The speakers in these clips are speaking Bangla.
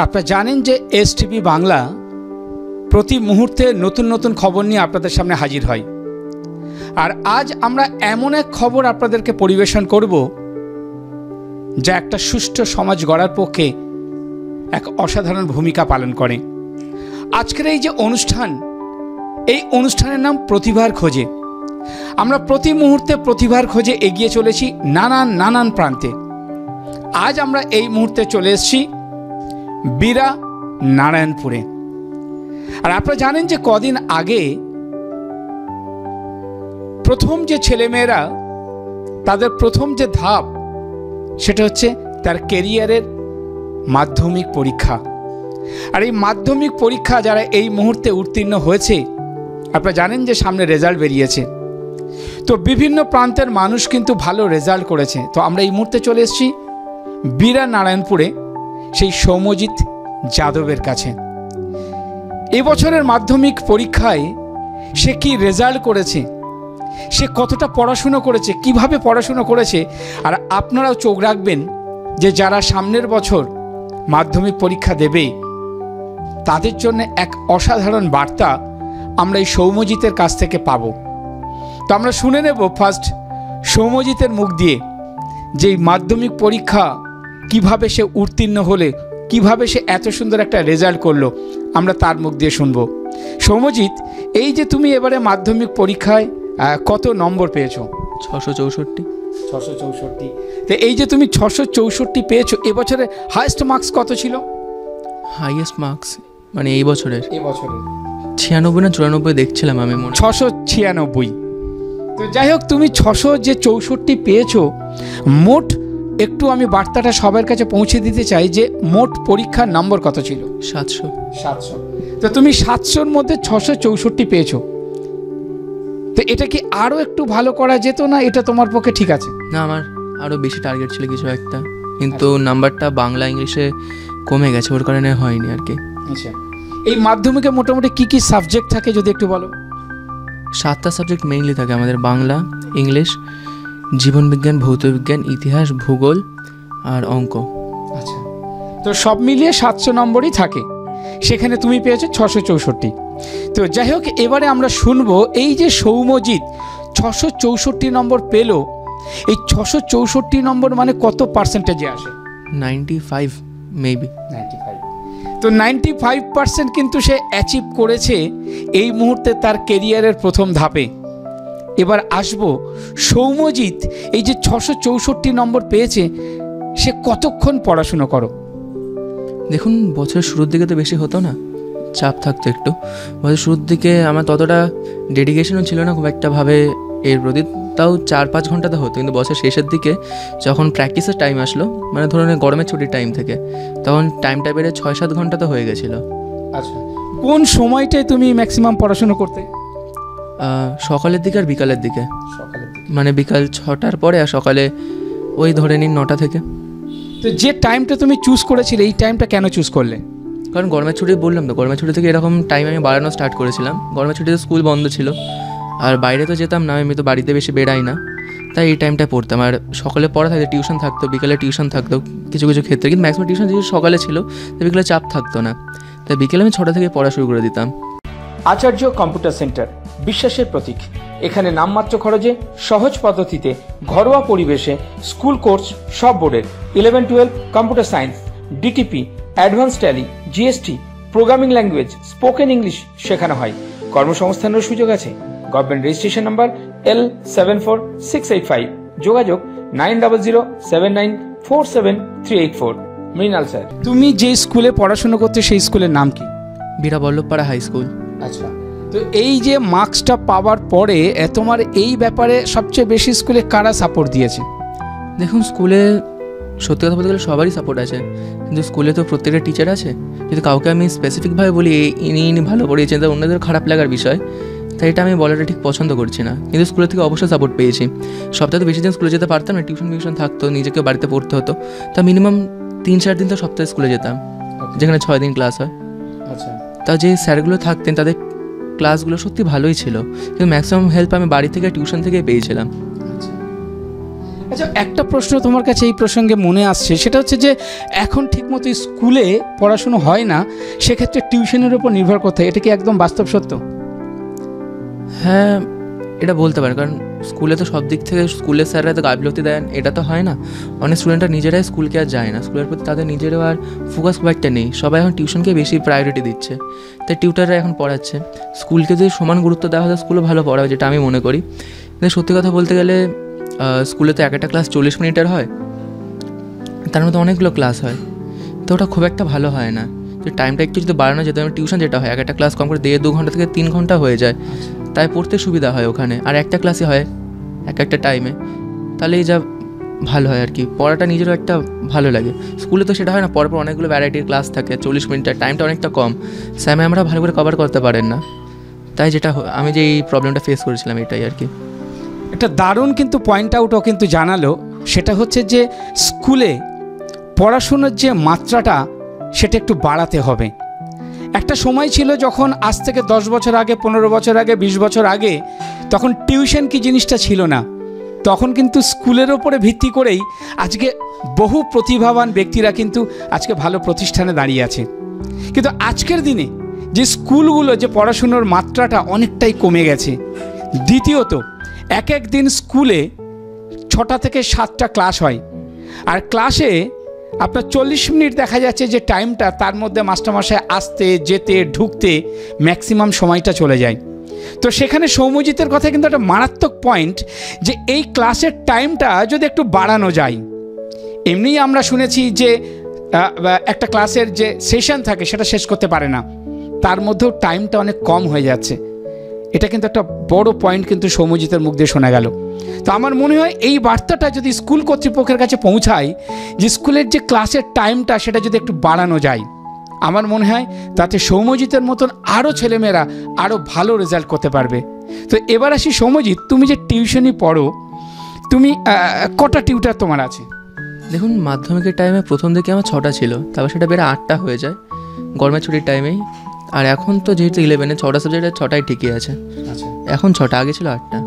আপনারা জানেন যে এসটিভি বাংলা প্রতি মুহূর্তে নতুন নতুন খবর নিয়ে আপনাদের সামনে হাজির হয়। আর আজ আমরা এমন এক খবর আপনাদেরকে পরিবেশন করব যা একটা সুষ্ঠু সমাজ গড়ার পক্ষে এক অসাধারণ ভূমিকা পালন করে। আজকের এই যে অনুষ্ঠান, এই অনুষ্ঠানের নাম প্রতিভার খোঁজে। আমরা প্রতি মুহূর্তে প্রতিভার খোঁজে এগিয়ে চলেছি নানান প্রান্তে। আজ আমরা এই মুহূর্তে চলে এসেছি বীরা নারায়ণপুরে। আর আপনারা জানেন যে কদিন আগে প্রথম যে ছেলেমেয়েরা তাদের প্রথম যে ধাপ সেটা হচ্ছে তার কেরিয়ারের মাধ্যমিক পরীক্ষা। আর এই মাধ্যমিক পরীক্ষা যারা এই মুহূর্তে উত্তীর্ণ হয়েছে, আপনারা জানেন যে সামনে রেজাল্ট বেরিয়েছে। তো বিভিন্ন প্রান্তের মানুষ কিন্তু ভালো রেজাল্ট করেছে। তো আমরা এই মুহূর্তে চলে এসেছি বীরা নারায়ণপুরে সেই সৌম্যজিৎ যাদবের কাছে। এবছরের মাধ্যমিক পরীক্ষায় সে কি রেজাল্ট করেছে, সে কতটা পড়াশুনো করেছে, কিভাবে পড়াশুনো করেছে। আর আপনারাও চোখ রাখবেন যে যারা সামনের বছর মাধ্যমিক পরীক্ষা দেবে তাদের জন্য এক অসাধারণ বার্তা আমরা এই সৌম্যজিতের কাছ থেকে পাব। তো আমরা শুনে নেব ফার্স্ট সৌম্যজিতের মুখ দিয়ে যে মাধ্যমিক পরীক্ষা কিভাবে সে উত্তীর্ণ হলে, কিভাবে সে এত সুন্দর একটা রেজাল্ট করলো, আমরা তার মুখ দিয়ে শুনবো। সৌম্যজিৎ, এই যে তুমি এবারে মাধ্যমিক পরীক্ষায় কত নম্বর পেয়েছো? 664। তো এই যে তুমি 664 পেয়েছো, এবছরে হাইয়েস্ট মার্কস কত ছিল? হাইয়েস্ট মার্কস মানে এই বছরের 96 না 94 দেখছিলাম আমি, 696। তো যাই হোক, তুমি 664 পেয়েছো। মোট একটু আমি বার্তাটা সবার কাছে পৌঁছে দিতে চাই যে মোট পরীক্ষার নম্বর কত ছিল? 700। তো তুমি 700-র মধ্যে 664 পেয়েছো। তো এটা কি আরও একটু ভালো করা যেত না? এটা তোমার পক্ষে ঠিক আছে? না, আমার আরও বেশি টার্গেট ছিল কিছু একটা, কিন্তু নাম্বারটা বাংলা ইংলিশে কমে গেছে, ওর কারণে হয়নি আর কি। আচ্ছা, এই মাধ্যমিকে মোটামুটি কি কি সাবজেক্ট থাকে যদি একটু বলো? 7টা সাবজেক্ট মেইনলি থাকে আমাদের, বাংলা, ইংলিশ, জীবনবিজ্ঞান, ভৌতবিজ্ঞান, ইতিহাস, ভূগোল আর অঙ্ক। আচ্ছা, তো সব মিলিয়ে 700 নম্বরই থাকে, সেখানে তুমি পেয়েছো 664। তো যাই হোক, এবারে আমরা শুনবো এই যে সৌম্যজিৎ 664 নম্বর পেল, এই 664 নম্বর মানে কত পার্সেন্টেজে আসে? 95 মেবি। 95। তো 95% কিন্তু সে অ্যাচিভ করেছে এই মুহূর্তে তার কেরিয়ারের প্রথম ধাপে। এবার আসবো সৌম্যজিৎ এই যে 664 নম্বর পেয়েছে, সে কতক্ষণ পড়াশুনো করো? দেখুন, বছরের শুরুর দিকে তো বেশি হতো না, চাপ থাকতো একটু। বছরের শুরুর দিকে আমার ততটা ডেডিকেশনও ছিল না খুব একটা ভাবে এর প্রতি, তাও 4-5 ঘন্টা তো হতো। কিন্তু বছর শেষের দিকে যখন প্র্যাকটিসের টাইম আসলো, মানে ধরুন গরমের ছুটির টাইম থেকে, তখন টাইমটা বেড়ে 6-7 ঘন্টা তো হয়ে গেছিলো। আচ্ছা, কোন সময়টায় তুমি ম্যাক্সিমাম পড়াশুনো করতে? সকালের দিকে আর বিকালের দিকে। মানে বিকাল 6টার পরে আর সকালে ওই ধরে নিন 9টা থেকে। তো যে টাইমটা তুমি চুজ করেছিলে, এই টাইমটা কেন চুজ করলে? কারণ গরমের ছুটি, বললাম তো, গরমের ছুটি থেকে এরকম টাইম আমি বাড়ানো স্টার্ট করেছিলাম। গরমের ছুটিতে স্কুল বন্ধ ছিল আর বাইরে তো যেতাম না, আমি তো বাড়িতে বেশি বেড়াই না, তাই এই টাইমটা পড়তাম। আর সকালে পড়া থাকতো, টিউশন থাকতো, বিকালে টিউশন থাকতো কিছু কিছু ক্ষেত্রে, কিন্তু ম্যাক্সিমাম টিউশন যেহেতু সকালে ছিল তাই বিকেলে চাপ থাকতো না, তাই বিকেলে আমি 6টা থেকে পড়া শুরু করে দিতাম। আচার্য কম্পিউটার সেন্টার, বিশ্বাসের প্রতীক। এখানে নামমাত্র খরচে, সহজ পদ্ধতিতে, ঘরোয়া পরিবেশে স্কুল কোর্স সব বোর্ডের 11-12 computer science, DTP, advance tally, GST, programming language, spoken English শেখানো হয়। কর্মসংস্থানের সুযোগ আছে। Government registration number L74685। যোগাযোগ 90707947 মৃণাল স্যার। তুমি যে স্কুলে পড়াশোনা করতে সেই স্কুলের নাম কি? Bira Ballavpara high school. আচ্ছা, তো এই যে মার্কসটা পাওয়ার পরে তোমার এই ব্যাপারে সবচেয়ে বেশি স্কুলে কারা সাপোর্ট দিয়েছে? দেখুন, স্কুলে সত্যি কথা বলতে গেলে সবারই সাপোর্ট আছে, কিন্তু স্কুলে তো প্রত্যেকটা টিচার আছে। যদি কাউকে আমি স্পেসিফিকভাবে বলি ইনি ভালো পড়িয়েছেন, তা অন্যদের খারাপ লাগার বিষয়, তাই এটা আমি বলাটা ঠিক পছন্দ করছি না। কিন্তু স্কুলের থেকে অবশ্যই সাপোর্ট পেয়েছি। সপ্তাহে বেশি দিন স্কুলে যেতে পারতাম না, টিউশন থাকতো, নিজেকে বাড়িতে পড়তে হতো, তা মিনিমাম 3-4 দিন তো সপ্তাহে স্কুলে যেতাম, যেখানে 6 দিন ক্লাস হয়। আচ্ছা, তা যে স্যারগুলো থাকতেন তাদের ক্লাসগুলো সত্যি ভালোই ছিল, কিন্তু ম্যাক্সিমাম হেল্প আমি বাড়ি থেকে টিউশন থেকে পেয়েছিলাম। আচ্ছা, একটা প্রশ্ন তোমার কাছে এই প্রসঙ্গে মনে আসছে, সেটা হচ্ছে যে এখন ঠিকমতো স্কুলে পড়াশুনো হয় না, সেক্ষেত্রে টিউশনের উপর নির্ভর করতে হয়, এটা কি একদম বাস্তব সত্য? হ্যাঁ, এটা বলতে পারে, কারণ স্কুলে তো সব দিক থেকে স্কুলের স্যাররা তো গাফিলতি দেন, এটা তো হয় না। অনেক স্টুডেন্টরা নিজেরাই স্কুলকে আর যায় না, স্কুলের প্রতি তাদের নিজেরও আর ফোকাস খুব একটা নেই, সবাই এখন টিউশনকে বেশি প্রায়োরিটি দিচ্ছে, তাই টিউটাররা এখন পড়াচ্ছে। স্কুলকে যদি সমান গুরুত্ব দেওয়া হয় স্কুলও ভালো পড়াবে, যেটা আমি মনে করি। কিন্তু সত্যি কথা বলতে গেলে স্কুলে তো একটা ক্লাস 40 মিনিটের হয়, তার মধ্যে অনেকগুলো ক্লাস হয়, তো ওটা খুব একটা ভালো হয় না। যে টাইমটা একটু যদি বাড়ানো যেত, আমি টিউশন যেটা হয় একটা ক্লাস কম করে 1.5-2 ঘন্টা থেকে 3 ঘন্টা হয়ে যায়, তাই পড়তে সুবিধা হয় ওখানে, আর একটা ক্লাসই হয় একটা টাইমে, তাহলে এই যা ভালো হয় আর কি, পড়াটা নিজেরও একটা ভালো লাগে। স্কুলে তো সেটা হয় না, পরপর অনেকগুলো ভ্যারাইটির ক্লাস থাকে, 40 মিনিটের টাইমটা অনেকটা কম, স্যামে আমরা ভালো করে কভার করতে পারেন না, তাই যেটা আমি যে এই প্রবলেমটা ফেস করেছিলাম এটাই আর কি। একটা দারুণ কিন্তু পয়েন্ট আউটও কিন্তু জানালো, সেটা হচ্ছে যে স্কুলে পড়াশুনোর যে মাত্রাটা সেটা একটু বাড়াতে হবে। একটা সময় ছিল যখন আজ থেকে 10 বছর আগে, 15 বছর আগে, 20 বছর আগে, তখন টিউশন কি জিনিসটা ছিল না, তখন কিন্তু স্কুলের ওপরে ভিত্তি করেই আজকে বহু প্রতিভাবান ব্যক্তিরা কিন্তু আজকে ভালো প্রতিষ্ঠানে দাঁড়িয়ে আছে। কিন্তু আজকের দিনে যে স্কুলগুলো, যে পড়াশুনোর মাত্রাটা অনেকটাই কমে গেছে। দ্বিতীয়ত, এক এক দিন স্কুলে 6টা থেকে 7টা ক্লাস হয়, আর ক্লাসে আপনার 40 মিনিট দেখা যাচ্ছে যে টাইমটা, তার মধ্যে মাস্টারমশাই আসতে যেতে ঢুকতে ম্যাক্সিমাম সময়টা চলে যায়। তো সেখানে সৌম্যজিতের কথা কিন্তু একটা মারাত্মক পয়েন্ট, যে এই ক্লাসের টাইমটা যদি একটু বাড়ানো যায়। এমনিই আমরা শুনেছি যে একটা ক্লাসের যে সেশন থাকে সেটা শেষ করতে পারে না, তার মধ্যেও টাইমটা অনেক কম হয়ে যাচ্ছে। এটা কিন্তু একটা বড় পয়েন্ট কিন্তু সৌম্যজিতের মুখ দিয়ে শোনা গেল। তো আমার মনে হয় এই বার্তাটা যদি স্কুল কর্তৃপক্ষের কাছে পৌঁছায়, যে স্কুলের যে ক্লাসের টাইমটা সেটা যদি একটু বাড়ানো যায়, আমার মনে হয় তাতে সৌম্যজিতের মতন আরও ছেলেমেয়েরা আরও ভালো রেজাল্ট করতে পারবে। তো এবার আসি সৌম্যজিৎ, তুমি যে টিউশনি পড়ো, তুমি কটা টিউটার তোমার আছে? দেখুন, মাধ্যমিকের টাইমে প্রথম দিকে আমার 6টা ছিল, তারপর সেটা বেড়ে 8টা হয়ে যায় গরমের ছুটির টাইমেই, আর এখন তো যেহেতু 11-এ 6টা সাবজেক্টের 6টাই ঠিকই আছে। আচ্ছা, এখন 6টা, আগে ছিল 8টা।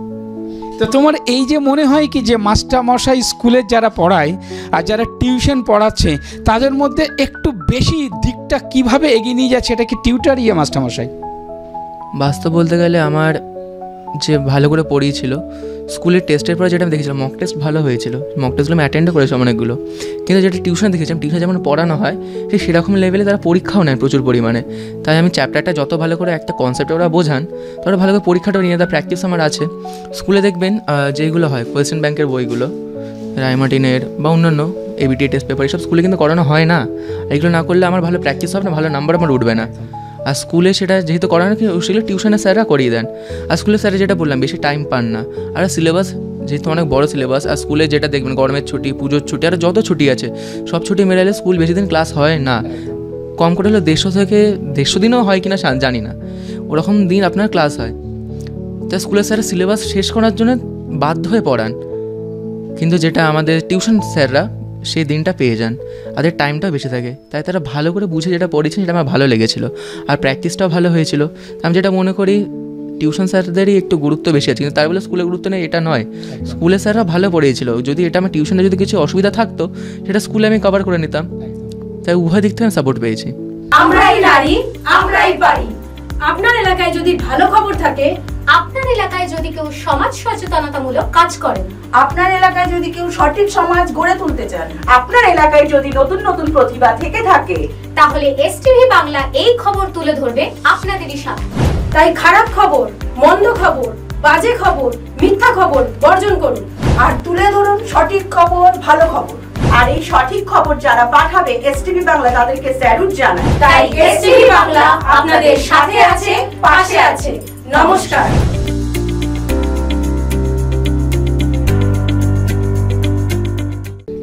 তো তোমার এই যে মনে হয় কি যে মাস্টারমশাই স্কুলের যারা পড়ায় আর যারা টিউশন পড়াচ্ছে, তাদের মধ্যে একটু বেশি দিকটা কিভাবে এগিয়ে নিয়ে যাচ্ছে, এটা কি টিউটার মাস্টারমশাই? বাস্তব বলতে গেলে আমার যে ভালো করে পড়িয়েছিল স্কুলের টেস্টের পরে, যেটা আমি দেখেছিলাম মক টেস্ট ভালো হয়েছিল, মক টেস্টগুলো আমি অ্যাটেন্ডও করেছিলাম অনেকগুলো, কিন্তু যেটা টিউশন দেখেছিলাম, টিউশন যেমন পড়ানো হয় ঠিক সেরকম লেভেলে তারা পরীক্ষাও নেয় প্রচুর পরিমাণে। তাই আমি চ্যাপ্টারটা যত ভালো করে একটা কনসেপ্ট ওরা বোঝান, তত ভালো করে পরীক্ষাটাও নিয়ে তার প্র্যাকটিস আমার আছে। স্কুলে দেখবেন যেগুলো হয় কোয়েশ্চেন ব্যাংকের বইগুলো, রায়মার্টিনের বা অন্যান্য এবিটি টেস্ট পেপার, এসব স্কুলে কিন্তু করানো হয় না। এগুলো না করলে আমার ভালো প্র্যাকটিস হবে না, ভালো নাম্বার আমার উঠবে না। আর স্কুলে সেটা যেহেতু করানো, সেগুলো টিউশনের স্যাররা করিয়ে দেন। আর স্কুলের স্যারে যেটা বললাম, বেশি টাইম পান না, আর সিলেবাস যেহেতু অনেক বড় সিলেবাস, আর স্কুলে যেটা দেখবেন গরমের ছুটি, পুজোর ছুটি, আর যত ছুটি আছে সব ছুটি মেলালে স্কুল বেশি দিন ক্লাস হয় না, কম করে হলো 150 থেকে 150 দিনও হয় কিনা জানি না, ওরকম দিন আপনার ক্লাস হয়। তাই স্কুলের স্যারের সিলেবাস শেষ করার জন্য বাধ্য হয়ে পড়ান, কিন্তু যেটা আমাদের টিউশন স্যাররা সেই দিনটা পেয়ে যান, তাদের টাইমটাও বেশি থাকে, তাই তারা ভালো করে বুঝে যেটা পড়েছেন সেটা আমার ভালো লেগেছিলো, আর প্র্যাকটিসটাও ভালো হয়েছিল। আমি যেটা মনে করি টিউশন স্যারদেরই একটু গুরুত্ব বেশি আছে, কিন্তু তাই বলে স্কুলে গুরুত্ব নেই এটা নয়। স্কুলের স্যাররা ভালো পড়িয়েছিল, যদি এটা আমার টিউশনে যদি কিছু অসুবিধা থাকতো সেটা স্কুলে আমি কভার করে নিতাম, তাই উভয় দিক থেকে আমি সাপোর্ট পেয়েছি। আমরাই নারী, আমরাই পারি। আপনার এলাকায় যদি ভালো খবর থাকে, আপনার এলাকায় যদি কেউ সমাজ সচেতনতামূলক কাজ করেন, আপনার এলাকায় যদি কেউ সঠিক সমাজ গড়ে তুলতে চান, আপনার এলাকায় যদি নতুন নতুন প্রতিভা থেকে থাকে, তাহলে এসটিভি বাংলা এই খবর তুলে ধরবে আপনাদেরই সাথে। তাই খারাপ খবর, মন্দ খবর, বাজে খবর, মিথ্যা খবর বর্জন করুন, আর তুলে ধরুন সঠিক খবর, ভালো খবর। আর এই সঠিক খবর যারা পাঠাবে এসটিভি বাংলা তাদেরকে স্যালুট জানায়। তাই এসটিভি বাংলা আপনাদের সাথে আছে, পাশে আছে। নমস্কার।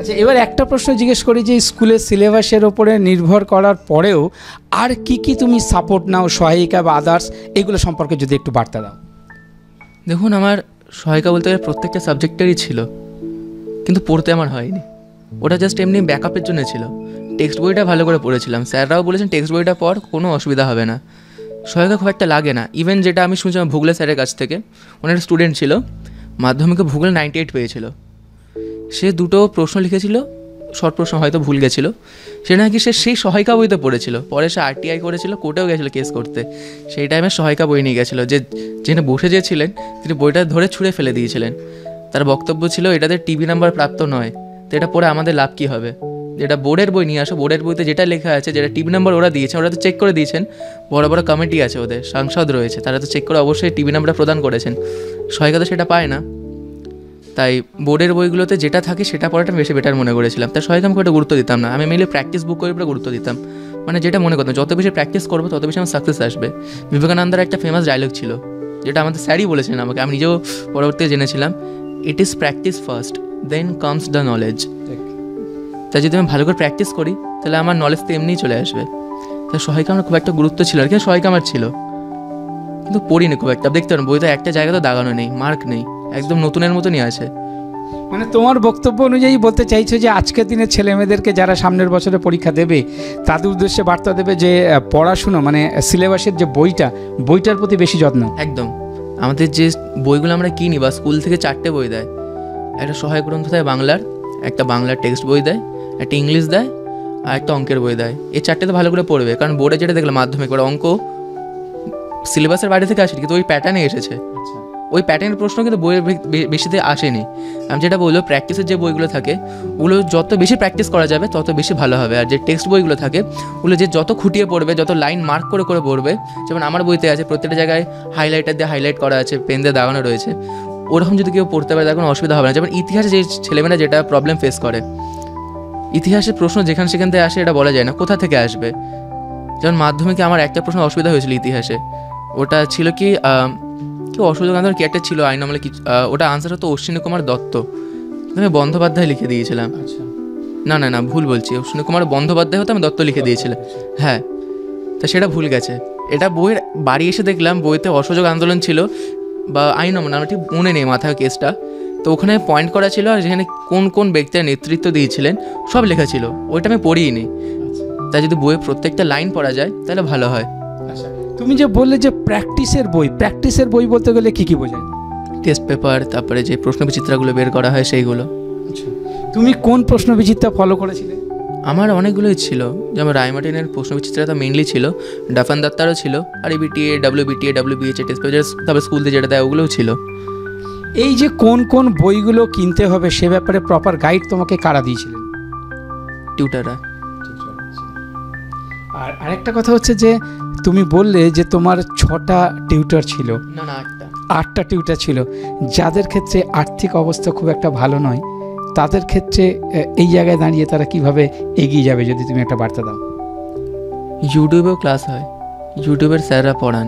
আচ্ছা, এবার একটা প্রশ্ন জিজ্ঞেস করি, যে স্কুলের সিলেবাসের ওপরে নির্ভর করার পরেও আর কি কি তুমি সাপোর্ট নাও, সহায়িকা বা আদার্স, এগুলো সম্পর্কে যদি একটু বার্তা দাও। দেখুন, আমার সহায়িকা বলতে গেলে প্রত্যেকটা সাবজেক্টেরই ছিল, কিন্তু পড়তে আমার হয়নি, ওটা জাস্ট এমনি ব্যাকআপের জন্য ছিল। টেক্সট বইটা ভালো করে পড়েছিলাম, স্যাররাও বলেছেন টেক্সট বইটা পড়, কোনো অসুবিধা হবে না, সহায়িকা খুব একটা লাগে না। ইভেন যেটা আমি শুনছিলাম ভূগোলের স্যারের কাছ থেকে, ওনার স্টুডেন্ট ছিল, মাধ্যমিকে ভূগোলে 98 পেয়েছিল, সে দুটো প্রশ্ন লিখেছিল, শর্ট প্রশ্ন হয়তো ভুল গেছিলো, সে নাকি সেই সহায়িকা বইতে পড়েছিল, পরে সে RTI করেছিল, কোর্টেও গেছিলো কেস করতে। সেই টাইমে সহায়িকা বই নিয়ে গেছিলো, যিনি বসে যেছিলেন তিনি বইটা ধরে ছুঁড়ে ফেলে দিয়েছিলেন। তার বক্তব্য ছিল এটাতে টিভি নাম্বার প্রাপ্ত নয়, তো এটা পড়ে আমাদের লাভ কী হবে, যেটা বোর্ডের বই নিয়ে আসো, বোর্ডের বইতে যেটা লেখা আছে, যেটা টিভি নাম্বার ওরা দিয়েছে, ওরা তো চেক করে দিয়েছেন, বড় বড় কমিটি আছে, ওদের সাংসদ রয়েছে, তারা তো চেক করে অবশ্যই টিভি নাম্বারটা প্রদান করেছেন। সহায়িকা তো সেটা পায় না, তাই বোর্ডের বইগুলোতে যেটা থাকে সেটা পড়াটা বেশি বেটার মনে করেছিলাম। তার সহায়িকা আমি খুব একটা গুরুত্ব দিতাম না, আমি মেনলি প্র্যাকটিস বুক করে উপরে গুরুত্ব দিতাম, মানে যেটা মনে করতাম যত বেশি প্র্যাকটিস করবো তত বেশি আমার সাকসেস আসবে। বিবেকানন্দের একটা ফেমাস ডায়লগ ছিল, যেটা আমাদের স্যারই বলেছেন আমাকে, আমি নিজেও পরবর্তীতে জেনেছিলাম, it is practice first then comes the knowledge. তাই যদি আমি ভালো করে প্র্যাকটিস করি তাহলে আমার নলেজ তো এমনিই চলে আসবে। তাই সহায়িকা আমার খুব একটা গুরুত্ব ছিল আর কি, সহায়িকা আমার ছিল, কিন্তু পড়িনি খুব একটা। দেখতে পারেন বইতে একটা জায়গা তো দাগানো নেই, মার্ক নেই, একদম নতুনের মতনই আছে। মানে তোমার বক্তব্য অনুযায়ী বলতে চাইছো যে আজকের দিনের ছেলে মেয়েদেরকে যারা সামনের বছরে পরীক্ষা দেবে তাদের উদ্দেশ্যে বার্তা দেবে যে পড়াশুনো মানে সিলেবাসের যে বইটার প্রতি বেশি যত্ন। একদম, আমাদের যে বইগুলো আমরা কিনি বা স্কুল থেকে 4টে বই দেয়, একটা সহায়ক গ্রন্থ দেয় বাংলার, একটা বাংলার টেক্সট বই দেয়, একটা ইংলিশ দেয়, আর একটা অঙ্কের বই দেয়। এই 4টেতে ভালো করে পড়বে, কারণ বোর্ডে যেটা দেখলাম মাধ্যমিক ওরা অঙ্ক সিলেবাসের বাইরে থেকে আসেনি, কিন্তু ওই প্যাটার্নে এসেছে, ওই প্যাটার্নের প্রশ্ন কিন্তু বইয়ের বেশিতে আসেনি। আমি যেটা বলবো, প্র্যাকটিসের যে বইগুলো থাকে ওগুলো যত বেশি প্র্যাকটিস করা যাবে তত বেশি ভালো হবে, আর যে টেক্সট বইগুলো থাকে ওগুলো যে যত খুঁটিয়ে পড়বে, যত লাইন মার্ক করে করে পড়বে, যেমন আমার বইতে আছে প্রত্যেকটা জায়গায় হাইলাইটার দিয়ে হাইলাইট করা আছে, পেন দিয়ে দাগানো রয়েছে, ওরকম যদি কেউ পড়তে পারে তার কোনো অসুবিধা হবে না। যেমন ইতিহাসে যে ছেলেমেয়েরা যেটা প্রবলেম ফেস করে, ইতিহাসের প্রশ্ন যেখান সেখান থেকে আসে এটা বলা যায় না কোথা থেকে আসবে। যেমন মাধ্যমিকে আমার একটা প্রশ্ন অসুবিধা হয়েছিল ইতিহাসে, ওটা ছিল কি অশোক আন্দোলন কি একটা ছিল আইন আমলে, ওটা আনসার হতো অশ্বিনী কুমার দত্ত, আমি বন্দ্যোপাধ্যায় লিখে দিয়েছিলাম। না না না ভুল বলছি, অশ্বিনী কুমার বন্দ্যোপাধ্যায় হতো, আমি দত্ত লিখে দিয়েছিলাম। হ্যাঁ, তা সেটা ভুল গেছে। এটা বইয়ের বাড়ি এসে দেখলাম বইতে অসহযোগ আন্দোলন ছিল বা আইন আমল, আমার ঠিক মনে নেই মাথায় কেসটা, তো ওখানে পয়েন্ট করা ছিল আর যেখানে কোন কোন ব্যক্তিরা নেতৃত্ব দিয়েছিলেন সব লেখা ছিল, ওইটা আমি পড়িনি। তাই যদি বইয়ে প্রত্যেকটা লাইন পড়া যায় তাহলে ভালো হয়। তুমি যে বললে যে প্র্যাকটিসের বই বলতে গেলে কি কি বোঝায়? টেস্ট পেপার, তারপরে যে প্রশ্নবিচিত্রাগুলো বের করা হয় সেইগুলো। তুমি কোন প্রশ্নবিচিত্রা ফলো করেছিলে? আমার অনেকগুলোই ছিল, যেমন রায়মার্টিনের প্রশ্নবিচিত্রতা মেইনলি ছিল, ডাফান দত্তারও ছিল, আর BTA, WBTA, WBH test paper, তারপরে স্কুল থেকে যেটা দেয় ওগুলোও ছিল। এই যে কোন কোন বইগুলো কিনতে হবে সে ব্যাপারে প্রপার গাইড তোমাকে কারা দিয়েছিলেন? টিউটাররা। আর আরেকটা কথা হচ্ছে যে তুমি বললে যে তোমার 6টা টিউটর ছিল, না 8টা টিউটর ছিল, যাদের ক্ষেত্রে আর্থিক অবস্থা খুব একটা ভালো নয় তাদের ক্ষেত্রে এই জায়গায় দাঁড়িয়ে তারা কিভাবে এগিয়ে যাবে যদি তুমি একটা বার্তা দাও? ইউটিউবেও ক্লাস হয়, ইউটিউবের স্যাররা পড়ান।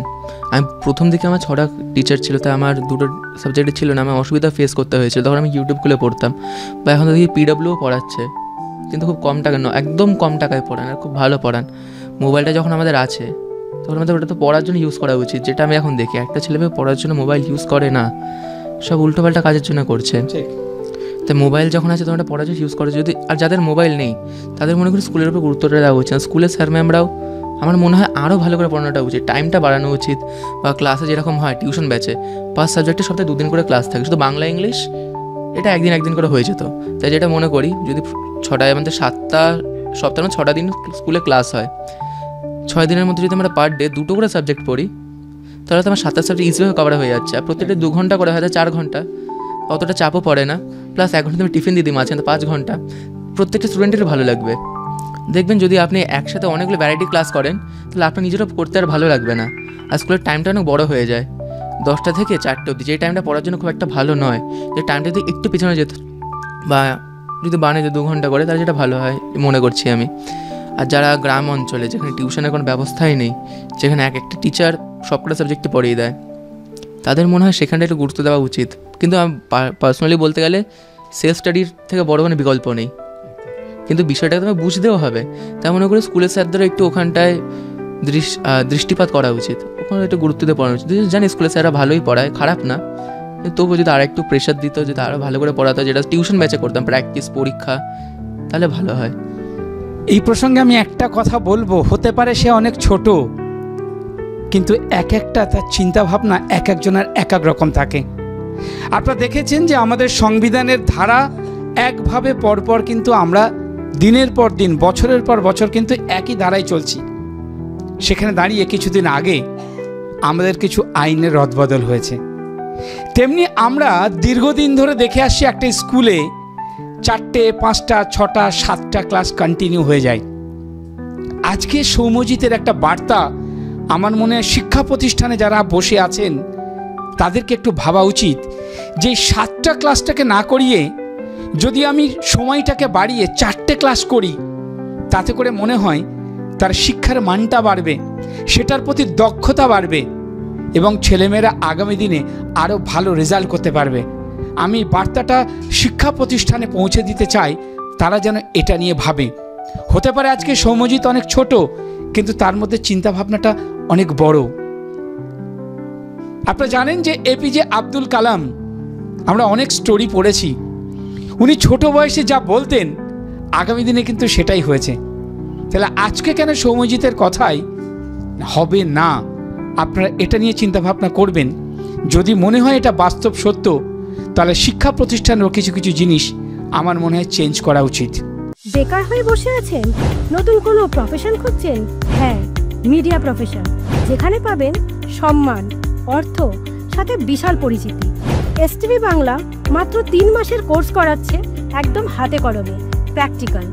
আমি প্রথম দিকে আমার 6টা টিচার ছিল, তাই আমার 2টো সাবজেক্টে ছিল না, আমার অসুবিধা ফেস করতে হয়েছিল, তখন আমি ইউটিউব খুলে পড়তাম। বা এখন দেখি PWও পড়াচ্ছে, কিন্তু খুব কম টাকা নয়, একদম কম টাকায় পড়ান আর খুব ভালো পড়ান। মোবাইলটা যখন আমাদের আছে তখন আমাদের ওটা তো পড়ার জন্য ইউজ করা উচিত, যেটা আমি এখন দেখি একটা ছেলেমেয়ে পড়ার জন্য মোবাইল ইউজ করে না, সব উল্টোপাল্টা কাজের জন্য করছে। তাই মোবাইল যখন আছে তখন ওটা পড়ার জন্য ইউজ করে। যদি আর যাদের মোবাইল নেই তাদের মনে করি স্কুলের উপর গুরুত্বটা দেওয়া উচিত, স্কুলের স্যার ম্যামরাও আমার মনে হয় আরও ভালো করে পড়ানোটা উচিত, টাইমটা বাড়ানো উচিত। বা ক্লাসে যেরকম হয় টিউশন ব্যাচে 5 সাবজেক্টে সপ্তাহে 2 দিন করে ক্লাস থাকে, শুধু বাংলা ইংলিশ এটা একদিন করে হয়ে যেত। তাই যেটা মনে করি যদি 6টায় আমাদের 7টা সপ্তাহে 6টা দিন স্কুলে ক্লাস হয়, 6 দিনের মধ্যে যদি আমরা পার ডে 2টো করে সাবজেক্ট পড়ি তাহলে তো আমার 7টা সাবজেক্ট ইজিভাবে কভার হয়ে যাচ্ছে। আর প্রত্যেকটা 2 ঘন্টা করে হয়তো 4 ঘন্টা, অতটা চাপও পড়ে না। প্লাস 1 ঘন্টা তুমি টিফিন দিয়ে দিই মাঝে, 5 ঘন্টা, প্রত্যেকটা স্টুডেন্টের ভালো লাগবে। দেখবেন যদি আপনি একসাথে অনেকগুলো ভ্যারাইটি ক্লাস করেন তাহলে আপনার নিজেরও করতে আর ভালো লাগবে না। আর স্কুলের টাইমটা অনেক বড় হয়ে যায়, 10টা থেকে 4টে অবধি, যে টাইমটা পড়ার জন্য খুব একটা ভালো নয়, যে টাইমটা যদি একটু পিছনে যেত বা যদি বানে যে 2 ঘন্টা করে তাহলে যেটা ভালো হয় মনে করছি আমি। আর যারা গ্রাম অঞ্চলে যেখানে টিউশনের কোনো ব্যবস্থাই নেই, যেখানে একটা টিচার সবকটা সাবজেক্টে পড়িয়ে দেয়, তাদের মনে হয় সেখানটা একটু গুরুত্ব দেওয়া উচিত। কিন্তু আমি পার্সোনালি বলতে গেলে সেলফ স্টাডির থেকে বড় কোনো বিকল্প নেই, কিন্তু বিষয়টাকে তোমায় বুঝতেও হবে। তাই মনে করি স্কুলের স্যারদেরও একটু ওখানটায় দৃষ্টিপাত করা উচিত, ওখানে একটু গুরুত্ব দিয়ে পড়ানো উচিত। জানি স্কুলের স্যাররা ভালোই পড়ায়, খারাপ না, তবুও যদি আর একটু প্রেশার দিত, যদি আরও ভালো করে পড়াতো, যেটা টিউশন ব্যাচে করতাম প্র্যাকটিস পরীক্ষা, তাহলে ভালো হয়। এই প্রসঙ্গে আমি একটা কথা বলবো, হতে পারে সে অনেক ছোট, কিন্তু একটা তার চিন্তাভাবনা একজনের এক এক রকম থাকে। আপনারা দেখেছেন যে আমাদের সংবিধানের ধারা একভাবে পরপর কিন্তু আমরা দিনের পর দিন, বছরের পর বছর কিন্তু একই ধারায় চলছি। সেখানে দাঁড়িয়ে কিছুদিন আগে আমাদের কিছু আইনের রদবদল হয়েছে। তেমনি আমরা দীর্ঘদিন ধরে দেখে আসছি একটা স্কুলে 4টে, 5টা, 6টা, 7টা ক্লাস কন্টিনিউ হয়ে যায়। আজকে সৌম্যজিতের একটা বার্তা আমার মনে হয় শিক্ষা প্রতিষ্ঠানে যারা বসে আছেন তাদেরকে একটু ভাবা উচিত যে 7টা ক্লাসটাকে না করিয়ে যদি আমি সময়টাকে বাড়িয়ে 4টে ক্লাস করি, তাতে করে মনে হয় তার শিক্ষার মানটা বাড়বে, সেটার প্রতি দক্ষতা বাড়বে এবং ছেলেমেয়েরা আগামী দিনে আরও ভালো রেজাল্ট করতে পারবে। আমি বার্তাটা শিক্ষা প্রতিষ্ঠানে পৌঁছে দিতে চাই, তারা যেন এটা নিয়ে ভাবে। হতে পারে আজকে সৌম্যজিৎ অনেক ছোট, কিন্তু তার মধ্যে চিন্তাভাবনাটা অনেক বড়। আপনারা জানেন যে এপিজে আব্দুল কালাম, আমরা অনেক স্টোরি পড়েছি, উনি ছোট বয়সে যা বলতেন আগামী দিনে কিন্তু সেটাই হয়েছে। তাহলে আজকে কেন সৌম্যজিতের কথাই হবে না? আপনারা এটা নিয়ে চিন্তাভাবনা করবেন। যদি মনে হয় এটা বাস্তব সত্য, তাহলে শিক্ষা প্রতিষ্ঠানেরও কিছু কিছু জিনিস আমার মনে হয় চেঞ্জ করা উচিত। বেকার হয়ে বসে আছেন? নতুন কোনো প্রফেশন খুঁজছেন? হ্যাঁ, মিডিয়া প্রফেশন, যেখানে পাবেন সম্মান, অর্থ, সাথে বিশাল পরিচিতি। এসটিভি বাংলা মাত্র 3 মাসের কোর্স করাচ্ছে, একদম হাতে কলমে, প্র্যাকটিক্যাল,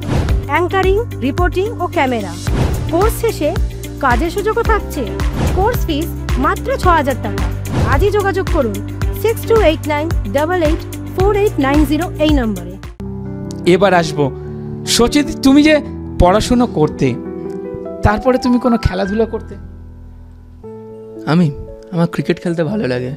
অ্যাঙ্কারিং, রিপোর্টিং ও ক্যামেরা। কোর্স শেষে কাজের সুযোগও থাকছে। কোর্স ফিস মাত্র 6,000 টাকা। আজই যোগাযোগ করুন 6289884890 এই নম্বরে। এবার আসবো সচিত, তুমি যে পড়াশুনো করতে, তারপরে তুমি কোনো খেলাধুলা করতে? আমার ক্রিকেট খেলতে ভালো লাগে।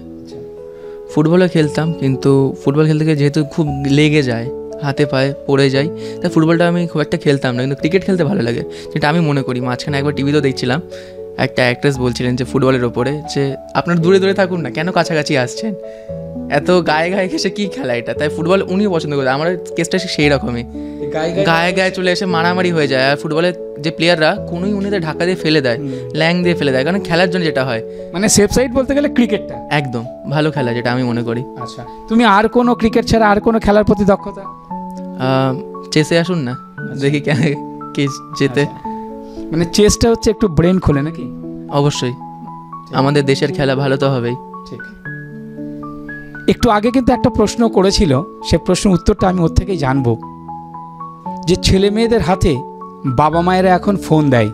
ফুটবলও খেলতাম, কিন্তু ফুটবল খেলতে গিয়ে যেহেতু খুব লেগে যায়, হাতে পায়ে পড়ে যায়, তাই ফুটবলটা আমি খুব একটা খেলতাম না। কিন্তু ক্রিকেট খেলতে ভালো লাগে, যেটা আমি মনে করি। মাঝখানে একবার টিভিতেও দেখছিলাম, একটা অ্যাক্ট্রেস বলছিলেন যে ফুটবলের ওপরে যে আপনার দূরে দূরে থাকুন না, কেন কাছাকাছি আসছেন, এত গায়ে গায়ে ঘেসে কী খেলা এটা। তাই ফুটবল উনিও পছন্দ করে। আমার কেসটা সেই রকমই, গায়ে গায়ে চলে এসে মারামারি হয়ে যায়। আর ফুটবলের যে প্লেয়াররা কোনোই উনিদের ঢাকা দিয়ে ফেলে দেয়, ল্যাং দিয়ে ফেলে দেয়, কারণ খেলার জন্য যেটা হয়, মানে সেফ সাইড বলতে গেলে ক্রিকেটটা একদম ভালো খেলা, যেটা আমি মনে করি। আচ্ছা, তুমি আর কোনো ক্রিকেট ছাড়া আর কোনো খেলার প্রতি দক্ষতা? চেসে আসুন না, দেখি কে যেতে। মানে চেসটা হচ্ছে একটু ব্রেন খোলে নাকি? অবশ্যই, আমাদের দেশের খেলা ভালো তো হবেই। ঠিক। একটু আগে কিন্তু একটা প্রশ্ন করেছিল, সে প্রশ্নের উত্তরটা আমি ওর থেকেই জানবো, যে ছেলে মেয়েদের হাতে বাবা মায়েরা এখন ফোন দেয়।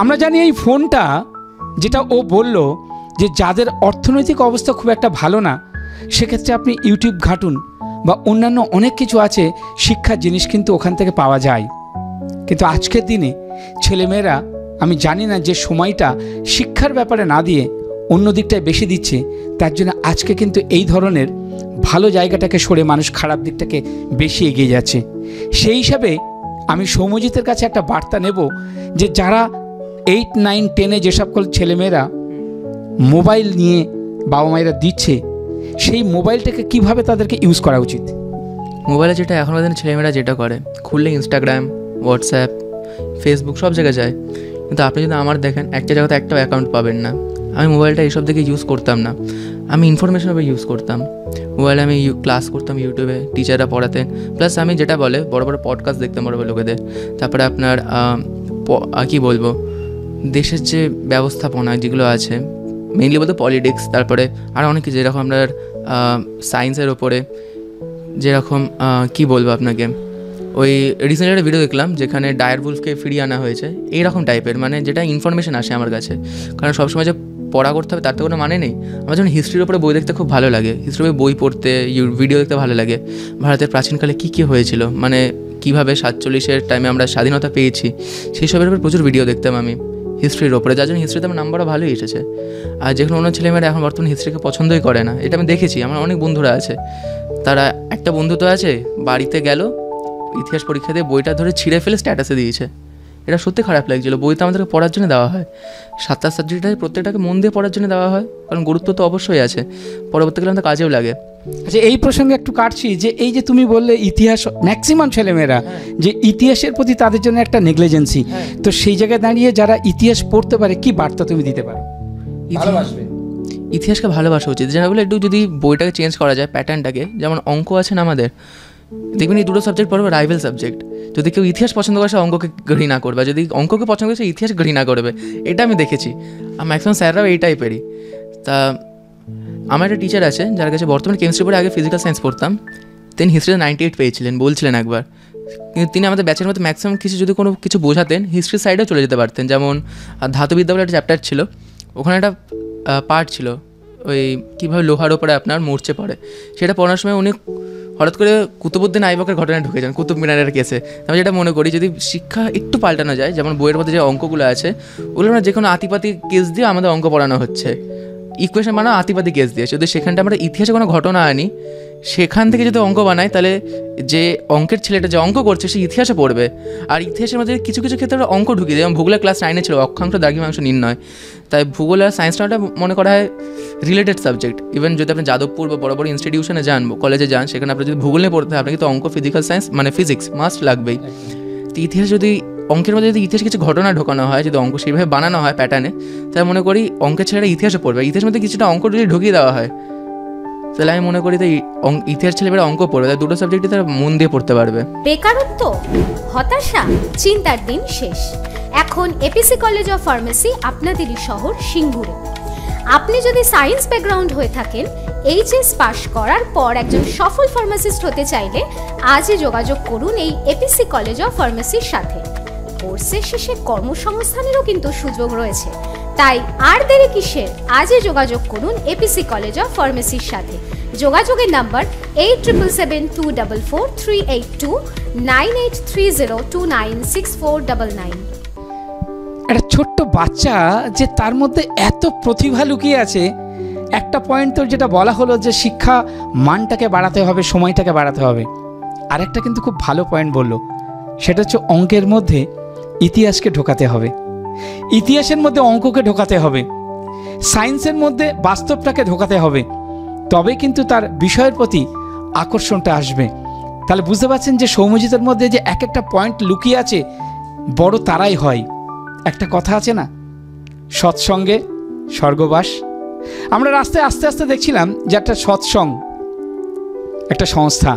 আমরা জানি এই ফোনটা, যেটা ও বলল যে যাদের অর্থনৈতিক অবস্থা খুব একটা ভালো না, সেক্ষেত্রে আপনি ইউটিউব ঘাটুন বা অন্যান্য অনেক কিছু আছে, শিক্ষার জিনিস কিন্তু ওখান থেকে পাওয়া যায়। কিন্তু আজকের দিনে ছেলেমেয়েরা, আমি জানি না যে সময়টা শিক্ষার ব্যাপারে না দিয়ে অন্য দিকটায় বেশি দিচ্ছে, তার জন্য আজকে কিন্তু এই ধরনের ভালো জায়গাটাকে সরে মানুষ খারাপ দিকটাকে বেশি এগিয়ে যাচ্ছে। সেই হিসাবে আমি সৌম্যজিতের কাছে একটা বার্তা নেব যে যারা 8, 9, 10-এ যে সকল ছেলেমেয়েরা মোবাইল নিয়ে বাবা মায়েরা দিচ্ছে, সেই মোবাইলটাকে কিভাবে তাদেরকে ইউজ করা উচিত? মোবাইলে যেটা এখনকার দিনে ছেলেমেয়েরা যেটা করে, খুললে ইনস্টাগ্রাম, হোয়াটসঅ্যাপ, ফেসবুক সব জায়গায় যায়। কিন্তু আপনি যদি আমার দেখেন, একটা জায়গাতে একটাও অ্যাকাউন্ট পাবেন না। আমি মোবাইলটা এইসব দিকে ইউজ করতাম না, আমি ইনফরমেশনভাবে ইউজ করতাম। মোবাইলে আমি ক্লাস করতাম ইউটিউবে, টিচাররা পড়াতেন, প্লাস আমি যেটা বলে বড় বড় পডকাস্ট দেখতাম বড় বড় লোকেদের। তারপরে আপনার কী বলবো, দেশের যে ব্যবস্থাপনা যেগুলো আছে, মেইনলি বলতে পলিটিক্স, তারপরে আরও অনেক কিছু, যেরকম আপনার সায়েন্সের ওপরে, যেরকম কী বলবো আপনাকে, ওই রিসেন্টলি একটা ভিডিও দেখলাম যেখানে ডায়ার উলফকে ফিরিয়ে আনা হয়েছে, এইরকম টাইপের, মানে যেটা ইনফরমেশন আসে আমার কাছে। কারণ সবসময় যে পড়া করতে হবে তার তো কোনো মানে নেই। আমার যখন হিস্ট্রির উপরে বই দেখতে খুব ভালো লাগে, হিস্ট্রির বই পড়তে, ভিডিও দেখতে ভালো লাগে। ভারতের প্রাচীনকালে কী কী হয়েছিল, মানে কীভাবে 47-এর টাইমে আমরা স্বাধীনতা পেয়েছি, সেই সবের উপর প্রচুর ভিডিও দেখতাম আমি হিস্ট্রির ওপরে, যার জন্য হিস্ট্রিতে আমার নাম্বারও ভালোই এসেছে। আর যেখানে অন্য ছেলেমেয়েরা এখন বর্তমানে হিস্ট্রিকে পছন্দই করে না, এটা আমি দেখেছি। আমার অনেক বন্ধুরা আছে, তারা একটা বন্ধু তো আছে, বাড়িতে গেল, ইতিহাস পরীক্ষা দিয়ে বইটা ধরে ছিঁড়ে ফেলে স্ট্যাটাসে দিয়েছে। এটা সত্যি খারাপ লাগছিলো। বইটা আমাদেরকে পড়ার জন্য দেওয়া হয়, 7টা সাবজেক্টে প্রত্যেকটাকে মন দিয়ে পড়ার জন্য দেওয়া হয়, কারণ গুরুত্ব তো অবশ্যই আছে, পরবর্তীকালে আমাদের কাজেও লাগে। আচ্ছা, এই প্রসঙ্গে একটু কাটছি, যে এই যে তুমি বললে ইতিহাস, ম্যাক্সিমাম ছেলেমেয়েরা যে ইতিহাসের প্রতি তাদের জন্য একটা নেগলিজেন্সি, তো সেই জায়গায় দাঁড়িয়ে যারা ইতিহাস পড়তে পারে, কি বার্তা তুমি দিতে পারো? ভালোবাসবে, ইতিহাসকে ভালোবাসা উচিত। যেটা বলে একটু যদি বইটাকে চেঞ্জ করা যায়, প্যাটার্নটাকে, যেমন অঙ্ক আছে না আমাদের, দেখবেন এই দুটো সাবজেক্ট পড়বে রাইভেল সাবজেক্ট। যদি কেউ ইতিহাস পছন্দ করে সে অঙ্ককে ঘৃণা করবে, যদি অঙ্ককে পছন্দ করে সে ইতিহাস ঘৃণা করবে। এটা আমি দেখেছি, আর ম্যাক্সিমাম স্যাররাও এই টাইপেরই। তা আমার একটা টিচার আছে যার কাছে বর্তমানে কেমিস্ট্রি পড়ে, আগে ফিজিক্যাল সায়েন্স পড়তাম, তিনি হিস্ট্রিতে 98 পেয়েছিলেন, বলছিলেন একবার। কিন্তু তিনি আমাদের ব্যাচের মধ্যে ম্যাক্সিমাম যদি কোনো কিছু বোঝাতেন হিস্ট্রির সাইডেও চলে যেতে পারতেন। যেমন ধাতুবিদ্যা বলে একটা চ্যাপ্টার ছিল, ওখানে একটা পার্ট ছিল ওই কীভাবে লোহার ওপরে আপনার মরচে পড়ে, সেটা পড়ার সময় উনি হঠাৎ করে কুতুবুদ্দিন আইবকের ঘটনায় ঢুকে যান, কুতুব মিনারের কেসে। আমি যেটা মনে করি যদি শিক্ষা একটু পাল্টানো যায়, যেমন বইয়ের মধ্যে যে অঙ্কগুলো আছে ওগুলো আমরা যে কোনো আতিপাতি কেস দিয়ে আমাদের অঙ্ক পড়ানো হচ্ছে, ইকুয়েশন বানাও আতিপাতি কেস দিয়ে, যদি সেখানটা আমরা ইতিহাসে কোনো ঘটনা আনি, সেখান থেকে যদি অঙ্ক বানাই, তাহলে যে অঙ্কের ছেলেটা যে অঙ্ক করছে সে ইতিহাসে পড়বে। আর ইতিহাসের মধ্যে কিছু কিছু ক্ষেত্রে অঙ্ক ঢুকিয়ে যেমন ভূগোলের ক্লাস 9 ছিল অক্ষাংশ দ্রাঘিমাংশ নির্ণয়, তাই ভূগোল আর সায়েন্সটা মনে করা হয় রিলেটেড সাবজেক্ট। ইভেন যদি আপনি যাদবপুর বা বড় বড় ইনস্টিটিউশনে যান, কলেজে যান, সেখানে আপনি যদি ভূগোল নিয়ে পড়তে হয়, আপনাকে তো অঙ্ক ফিজিক্যাল সায়েন্স মানে ফিজিক্স মাস্ট লাগবেই। তো ইতিহাস যদি অঙ্কের মধ্যে যদি ইতিহাসে কিছু ঘটনা ঢোকানো হয়, যদি অঙ্ক সেইভাবে বানানো হয় প্যাটার্নে, তাই মনে করি অঙ্কের ছেলেরা ইতিহাসে পড়বে। ইতিহাসের মধ্যে কিছুটা অঙ্ক যদি ঢুকিয়ে দেওয়া হয়, তাহলে আমি মনে করি তাই ইতিহাস ছেলেমেয়েরা অঙ্ক পড়বে, তাই দুটো সাবজেক্টই তারা মন দিয়ে পড়তে পারবে। বেকারত্ব, হতাশা, চিন্তার দিন শেষ। এখন এপিসি কলেজ অফ ফার্মেসি আপনাদেরই শহর সিঙ্গুরে। আপনি যদি সায়েন্স ব্যাকগ্রাউন্ড হয়ে থাকেন, এইচএস পাশ করার পর একজন সফল ফার্মাসিস্ট হতে চাইলে আজই যোগাযোগ করুন এই এপিসি কলেজ অফ ফার্মেসির সাথে। কোর্সের শেষে কর্মসংস্থানেরও কিন্তু সুযোগ রয়েছে, তাই আর দেরি কিসের, আজই যোগাযোগ করুন এপিসি কলেজ অফ ফার্মেসির সাথে। যোগাযোগের নাম্বার 8772444382 9830296499। একটা ছোট্ট বাচ্চা যে তার মধ্যে এত প্রতিভা লুকিয়ে আছে। একটা পয়েন্ট তো যেটা বলা হলো যে শিক্ষা মানটাকে বাড়াতে হবে, সময়টাকে বাড়াতে হবে। আরেকটা কিন্তু খুব ভালো পয়েন্ট বললো, সেটা হচ্ছে অঙ্কের মধ্যে ইতিহাসকে ঢোকাতে হবে, ইতিহাসের মধ্যে অঙ্ককে ঢোকাতে হবে, সায়েন্সের মধ্যে বাস্তবটাকে ঢোকাতে হবে, তবে কিন্তু তার বিষয়ের প্রতি আকর্ষণটা আসবে। তাহলে বুঝতে পারছেন যে সৌম্যজিতের মধ্যে যে এক একটা পয়েন্ট লুকিয়ে আছে, বড় তারাই হয়। একটা কথা আছে না, সৎসঙ্গে স্বর্গবাস। আমরা রাস্তায় আস্তে আস্তে দেখছিলাম যে একটা সৎসঙ্গ একটা সংস্থা,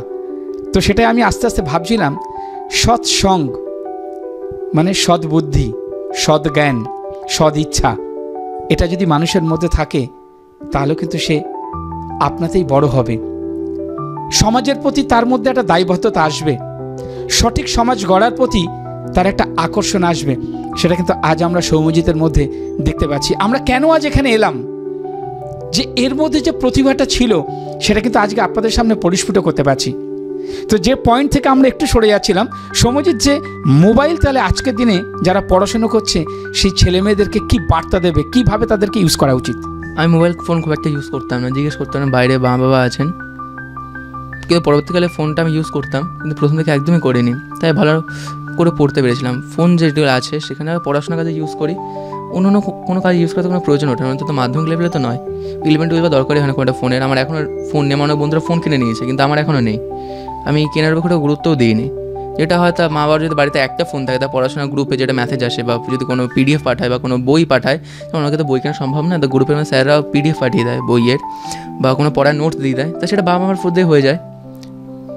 তো সেটাই আমি আস্তে আস্তে ভাবছিলাম সৎসঙ্গ মানে সদ্বুদ্ধি, সদ্জ্ঞান, সদ ইচ্ছা, এটা যদি মানুষের মধ্যে থাকে তাহলে কিন্তু সে আপনাতেই বড় হবে। সমাজের প্রতি তার মধ্যে একটা দায়বদ্ধতা আসবে, সঠিক সমাজ গড়ার প্রতি তার একটা আকর্ষণ আসবে। সেটা কিন্তু আজ আমরা সৌম্যজিতের মধ্যে দেখতে পাচ্ছি। আমরা কেন আজ এখানে এলাম, যে এর মধ্যে যে প্রতিভাটা ছিল সেটা কিন্তু আজকে আপনাদের সামনে পরিস্ফুট করতে পারছি। তো যে পয়েন্ট থেকে আমরা একটু সরে যাচ্ছিলাম, সৌম্যজিৎ যে মোবাইল তাহলে আজকের দিনে যারা পড়াশুনো করছে সেই ছেলে মেয়েদেরকে কী বার্তা দেবে, কীভাবে তাদেরকে ইউজ করা উচিত? আমি মোবাইল ফোন খুব একটা ইউজ করতাম না, জিজ্ঞেস করতাম না, বাইরে মা বাবা আছেন, কিন্তু পরবর্তীকালে ফোনটা আমি ইউজ করতাম, কিন্তু প্রথম থেকে একদমই করিনি। তাই ভালো করে পড়তে পেরেছিলাম। ফোন যেগুলো আছে সেখানে পড়াশোনার কাজে ইউজ করি, অন্য কোনো কাজে ইউজ করতে কোনো প্রয়োজন ওঠে না, অন্তত মাধ্যমিক লেভেলে তো নয়। 11-12 দরকারই হয় না কোনো একটা ফোনের। আমার এখনও ফোন নেই, অনেক বন্ধুরা ফোন কিনে নিয়েছে, কিন্তু আমার এখনও নেই। আমি কেনার ব্যাপারে গুরুত্বও দিইনি। যেটা হয়তো মা বাবার যদি বাড়িতে একটা ফোন থাকে, তা পড়াশোনার গ্রুপে যেটা মেসেজ আসে বা যদি কোনো পিডিএফ পাঠায় বা কোনো বই পাঠায়, যেমন ওনাকে তো বই কেনা সম্ভব না, তো গ্রুপের মধ্যে স্যাররা পিডিএফ পাঠিয়ে দেয় বইয়ের বা কোনো পড়ার নোট দিয়ে দেয়, তা সেটা বাবা মার ফোন দিয়ে হয়ে যায়।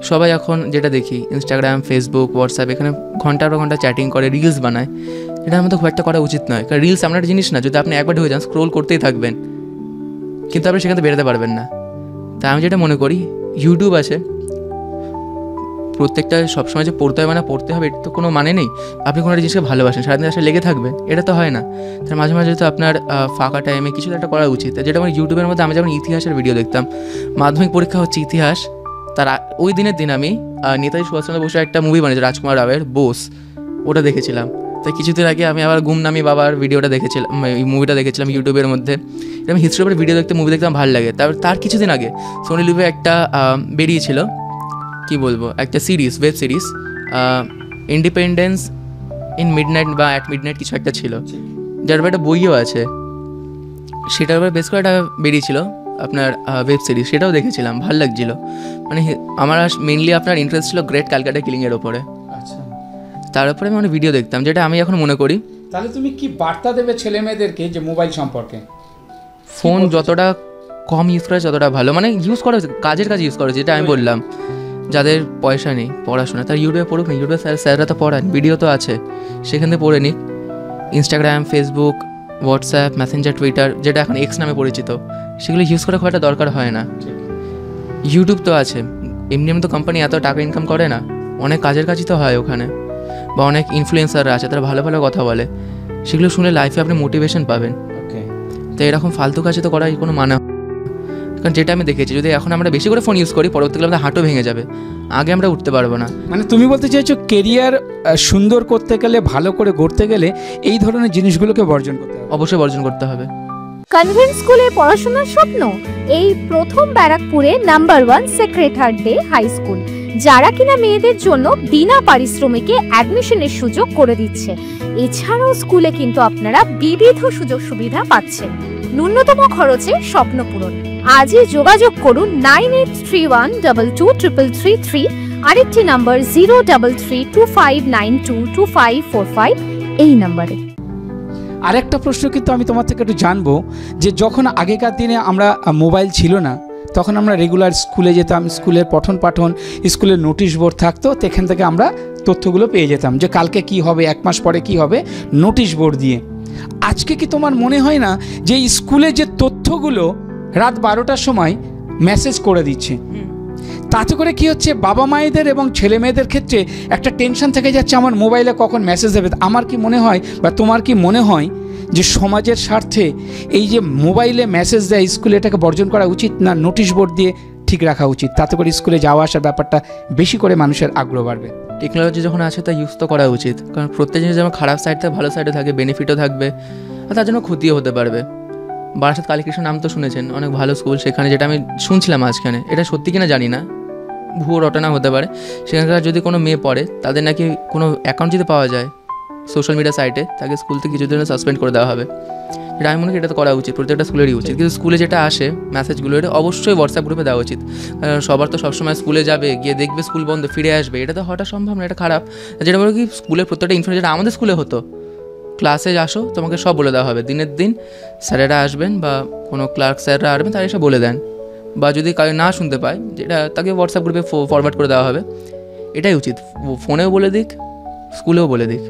সবাই এখন যেটা দেখি ইনস্টাগ্রাম, ফেসবুক, হোয়াটসঅ্যাপ, এখানে ঘন্টার পর ঘন্টা চ্যাটিং করে, রিলস বানায়। এটা আমাদের খুব একটা করা উচিত নয়, কারণ রিলস এমন একটা জিনিস না, যদি আপনি একবার ঢুকে যান স্ক্রোল করতেই থাকবেন, কিন্তু আপনি সেখান থেকে বেরোতে পারবেন না। তাই আমি যেটা মনে করি, ইউটিউব আছে, প্রত্যেকটা সবসময় যে পড়তে হবে মানে পড়তে হবে এটা তো কোনো মানে নেই। আপনি কোনো একটা জিনিসকে ভালোবাসেন, সারাদিন আসলে লেগে থাকবেন, এটা তো হয় না। তার মাঝে মাঝে তো আপনার ফাঁকা টাইমে কিছু একটা করা উচিত। যেটা আমার ইউটিউবের মধ্যে আমি যেমন ইতিহাসের ভিডিও দেখতাম, মাধ্যমিক পরীক্ষা হচ্ছে ইতিহাস, তার ওই দিনের দিন আমি নেতাজি সুভাষচন্দ্র বসুর একটা মুভি বানিয়েছে রাজকুমার রাওয়ের বোস, ওটা দেখেছিলাম। তাই কিছুদিন আগে আমি আবার গুমনামি বাবার ভিডিওটা দেখেছিলাম, এই মুভিটা দেখেছিলাম ইউটিউবের মধ্যে। আমি হিস্ট্রির উপরে ভিডিও দেখতে, মুভি দেখতাম, ভালো লাগে। তার কিছুদিন আগে সোনি লিভে একটা বেরিয়েছিল, কি বলবো, একটা series, web series, independence in midnight বা অ্যাট মিডনাইট কিছু একটা ছিল, যার উপরে একটা বইও আছে, সেটার উপরে বেশ করে একটা বেরিয়েছিল আপনার ওয়েব সিরিজ, সেটাও দেখেছিলাম, ভালো লাগছিলো। মানে আমার মেনলি আপনার ইন্টারেস্ট ছিল গ্রেট ক্যালকাটা কিলিংয়ের ওপরে। আচ্ছা, তার উপরে আমি অনেক ভিডিও দেখতাম, যেটা আমি এখন মনে করি। তাহলে তুমি কি বার্তা দেবে ছেলে মেয়েদেরকে যে মোবাইল সম্পর্কে? ফোন যতটা কম ইউজ করা যতটা ভালো, মানে ইউজ করা কাজের কাজে ইউজ করা, যেটা আমি বললাম যাদের পয়সা নেই পড়াশোনা, তারা ইউটিউবে পড়ুক না, ইউটিউবে স্যাররা তো পড়ান, ভিডিও তো আছে, সেখান থেকে পড়ে নিক। Instagram, Facebook, WhatsApp, Messenger, Twitter, যেটা এখন এক্স নামে পরিচিত, সেগুলো ইউজ করা খুব একটা দরকার হয় না। ইউটিউব তো আছে, এমনি তো কোম্পানি এত টাকা ইনকাম করে না, অনেক কাজের কাজই তো হয় ওখানে, বা অনেক ইনফ্লুয়েন্সাররা আছে, তারা ভালো ভালো কথা বলে, সেগুলো শুনে লাইফে আপনি মোটিভেশন পাবেন। তো এরকম ফালতু কাজে তো করার কোনো মানে, কারণ যেটা আমি দেখেছি, যদি এখন আমরা বেশি করে ফোন ইউজ করি, পরবর্তীকালে আমাদের হাঁটু ভেঙে যাবে, আগে আমরা উঠতে পারবো না। মানে তুমি বলতে চাইছো কেরিয়ার সুন্দর করতে গেলে, ভালো করে গড়তে গেলে এই ধরনের জিনিসগুলোকে বর্জন করতে হবে? অবশ্যই বর্জন করতে হবে। কনভেন্ট স্কুলে পড়াশোনার স্বপ্ন, এই প্রথম ব্যারাকপুরে নাম্বার 1 সেক্রেটার ডে হাই স্কুল, যারা কিনা মেয়েদের জন্য বিনা পারিশ্রমিকে অ্যাডমিশনের সুযোগ করে দিচ্ছে। এছাড়াও স্কুলে কিন্তু আপনারা বিবিধ সুযোগ সুবিধা পাচ্ছেন, ন্যূনতম খরচে স্বপ্ন পূরণ। আজই যোগাযোগ করুন 9831223333, আরেকটি নাম্বার 03325922545 এই নাম্বারে। আরেকটা প্রশ্ন কিন্তু আমি তোমার থেকে একটু জানবো, যে যখন আগেকার দিনে আমরা মোবাইল ছিল না, তখন আমরা রেগুলার স্কুলে যেতাম, স্কুলের পঠন পাঠন, স্কুলের নোটিশ বোর্ড থাকতো, সেখান থেকে আমরা তথ্যগুলো পেয়ে যেতাম যে কালকে কি হবে, 1 মাস পরে কি হবে, নোটিশ বোর্ড দিয়ে। আজকে কি তোমার মনে হয় না যে স্কুলে যে তথ্যগুলো রাত 12টার সময় মেসেজ করে দিচ্ছে, তাতে করে কি হচ্ছে, বাবা মায়েদের এবং ছেলে মেয়েদের ক্ষেত্রে একটা টেনশন থেকে যাচ্ছে, আমার মোবাইলে কখন মেসেজ দেবে। আমার কি মনে হয় বা তোমার কি মনে হয় যে সমাজের স্বার্থে এই যে মোবাইলে মেসেজ দেয়, স্কুলে এটাকে বর্জন করা উচিত না নোটিশ বোর্ড দিয়ে ঠিক রাখা উচিত? তাতে করে স্কুলে যাওয়া আসার ব্যাপারটা বেশি করে মানুষের আগ্রহ বাড়বে। টেকনোলজি যখন আছে তা ইউজ তো করা উচিত, কারণ প্রত্যেক জিনিস যেমন খারাপ সাইড থাকে, ভালো সাইডে থাকে, বেনিফিটও থাকবে, আর তার জন্য ক্ষতিও হতে পারবে। বারাসাত কালীকৃষ্ণ নাম তো শুনেছেন, অনেক ভালো স্কুল সেখানে, যেটা আমি শুনছিলাম আজখানে, এটা সত্যি কিনা জানি না, ভুয়ো রটনা হতে পারে। সেখানকার যদি কোনো মেয়ে পড়ে, তাদের নাকি কোনো অ্যাকাউন্ট যদি পাওয়া যায় সোশ্যাল মিডিয়া সাইটে, তাকে স্কুল থেকে কিছুদিনের সাসপেন্ড করে দেওয়া হবে। এটা আমি মনে করি এটা তো করা উচিত, প্রত্যেকটা স্কুলেরই উচিত। কিন্তু স্কুলে যেটা আসে মেসেজগুলো, এটা অবশ্যই হোয়াটসঅ্যাপ গ্রুপে দেওয়া উচিত, কারণ সবার তো সবসময় স্কুলে যাবে, গিয়ে দেখবে স্কুল বন্ধ, ফিরে আসবে, এটা তো হওয়াটা সম্ভব না, এটা খারাপ। যেটা বলো কি, স্কুলের প্রত্যেকটা ইনফরমেশন, যেটা আমাদের স্কুলে হতো, ক্লাসে আসো, তোমাকে সব বলে দেওয়া হবে, দিনের দিন স্যারেরা আসবেন বা কোনো ক্লার্ক স্যাররা আসবেন, তারা এসে বলে দেন, বা যদি কাউ না শুনতে পায়, যেটা তাকে হোয়াটসঅ্যাপ গ্রুপে ফরওয়ার্ড করে দেওয়া হবে। এটাই উচিত, ফোনেও বলে দিক, স্কুলেও বলে দিক।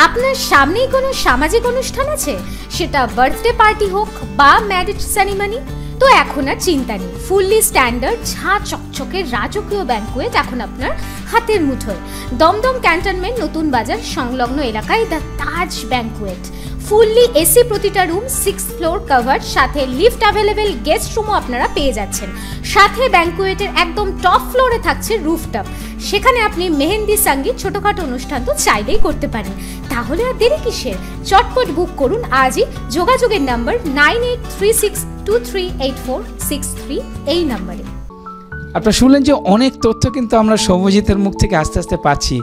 আপনার সামনেই কোনো সামাজিক অনুষ্ঠান আছে, সেটা বার্থডে পার্টি হোক বা ম্যারেজ সেরিমনি, তো এখন আর চিন্তা নেই। ফুললি স্ট্যান্ডার্ড ঝাঁ চকচকে রাজকীয় ব্যাঙ্কুয়েট এখন আপনার হাতের মুঠোয়। দমদম ক্যান্টনমেন্ট নতুন বাজার সংলগ্ন এলাকায় the Taj banquet. Fully AC প্রতিটা রুম, 6 ফ্লোর কভার, সাথে লিফট অ্যাভেলেবেল, গেস্ট রুমও আপনারা পেয়ে যাচ্ছেন। সাথে ব্যাঙ্কুয়েটের একদম টপ ফ্লোরে থাকছে রুফটপ, সেখানে আপনি মেহেন্দি, সঙ্গীত, ছোটখাটো অনুষ্ঠান তো চাইলেই করতে পারেন। তাহলে আর দেরি কিসের, চটপট বুক করুন আজই। যোগাযোগের নাম্বার 9836238463 এই নাম্বারে। আপনারা শুনলেন যে অনেক তথ্য কিন্তু আমরা সৌম্যজিতের মুখ থেকে আস্তে আস্তে পাচ্ছি।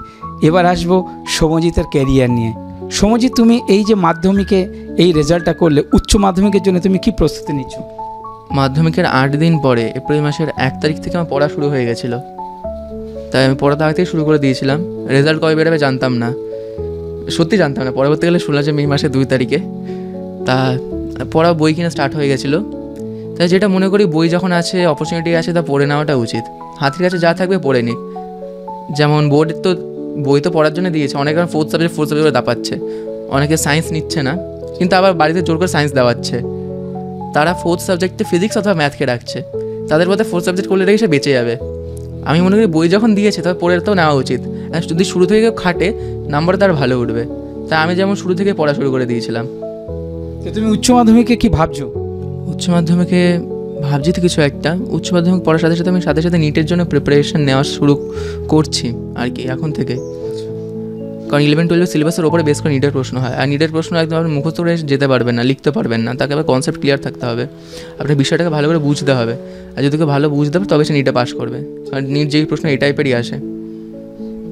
এবার আসবো সৌম্যজিতের ক্যারিয়ার নিয়ে। সৌম্যজিৎ, তুমি এই যে মাধ্যমিকে এই রেজাল্টটা করলে, উচ্চ মাধ্যমিকের জন্য তুমি কি প্রস্তুতি নিচ্ছ? মাধ্যমিকের 8 দিন পরে এপ্রিল মাসের 1 তারিখ থেকে আমার পড়া শুরু হয়ে গেছিলো, তাই আমি পড়াটা আগে থেকে শুরু করে দিয়েছিলাম। রেজাল্ট কবে বেরোবে জানতাম না, সত্যি জানতাম না। পরবর্তীকালে শুনলাম যে মে মাসের 2 তারিখে। তা পড়া বই কিনা স্টার্ট হয়ে গেছিলো। তাই যেটা মনে করি, বই যখন আছে, অপরচুনিটি আছে, তা পড়ে নেওয়াটা উচিত। হাতের কাছে যা থাকবে পড়ে নিক। যেমন বোর্ডের তো বই তো পড়ার জন্য দিয়েছে, অনেকে 4th সাবজেক্ট করে দাপাচ্ছে, অনেকে সায়েন্স নিচ্ছে না, কিন্তু আবার বাড়িতে জোর করে সায়েন্স দেওয়াচ্ছে। তারা 4th সাবজেক্টে ফিজিক্স অথবা ম্যাথকে রাখছে, তাদের মধ্যে 4th সাবজেক্ট করলে রেখে সে বেঁচে যাবে। আমি মনে করি বই যখন দিয়েছে তবে পড়ে তো নেওয়া উচিত। আর যদি শুরু থেকে খাটে, নাম্বার তার ভালো উঠবে। তাই আমি যেমন শুরু থেকে পড়া শুরু করে দিয়েছিলাম। তো তুমি উচ্চ মাধ্যমিকে কি ভাবছো? উচ্চ মাধ্যমিকে ভাবছি তো কিছু একটা। উচ্চ মাধ্যমিক পড়ার সাথে সাথে আমি সাথে নিটের জন্য প্রিপারেশন নেওয়া শুরু করছি আর কি এখন থেকে। কারণ 11-12 সিলেবাসের ওপরে বেস করে নিটের প্রশ্ন হয়, আর নিটের প্রশ্ন একদম আপনি মুখস্থ করে যেতে পারবেন না, লিখতে পারবেন না। তাকে আবার কনসেপ্ট ক্লিয়ার থাকতে হবে, আপনার বিষয়টাকে ভালো করে বুঝতে হবে। আর যদি কেউ ভালো বুঝতে হবে তবে সে নিটে পাস করবে। কারণ নিট যেই প্রশ্ন এই টাইপেরই আসে।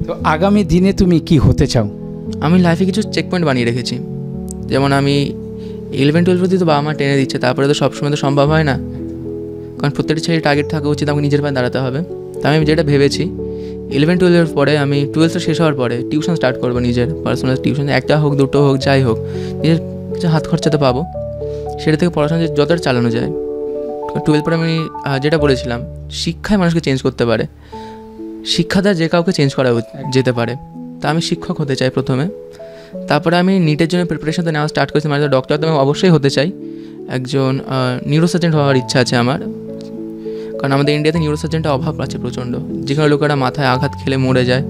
তো আগামী দিনে তুমি কি হতে চাও? আমি লাইফে কিছু চেক পয়েন্ট বানিয়ে রেখেছি। যেমন আমি 11-12 তো বাবা মা টেনে দিচ্ছে, তারপরে তো সবসময় তো সম্ভব হয় না। কারণ প্রত্যেকটা ছেলে টার্গেট থাকা উচিত, আমাকে নিজের পায়ে দাঁড়াতে হবে। তাই আমি যেটা ভেবেছি, 11-12 পরে আমি 12th শেষ হওয়ার পরে টিউশন স্টার্ট করবো, নিজের পার্সোনাল টিউশন, একটা হোক, দুটো হোক, যাই হোক, নিজের হাত খরচাতে পাবো, সেটা থেকে পড়াশোনা যতটা চালানো যায়। 12 পরে আমি যেটা বলেছিলাম, শিক্ষায় মানুষকে চেঞ্জ করতে পারে। শিক্ষাটা যে কাউকে চেঞ্জ করা যেতে পারে। তা আমি শিক্ষক হতে চাই প্রথমে, তারপরে আমি নিটের জন্য প্রিপারেশন তো নেওয়া স্টার্ট করেছি। মানে ডক্টর তো আমি অবশ্যই হতে চাই, একজন নিউরোসার্জেন্ট হওয়ার ইচ্ছা আছে আমার, কারণ আমাদের ইন্ডিয়াতে নিউরোসার্জেন্টের অভাব আছে প্রচণ্ড, যেখানে লোকেরা মাথায় আঘাত খেলে মরে যায়,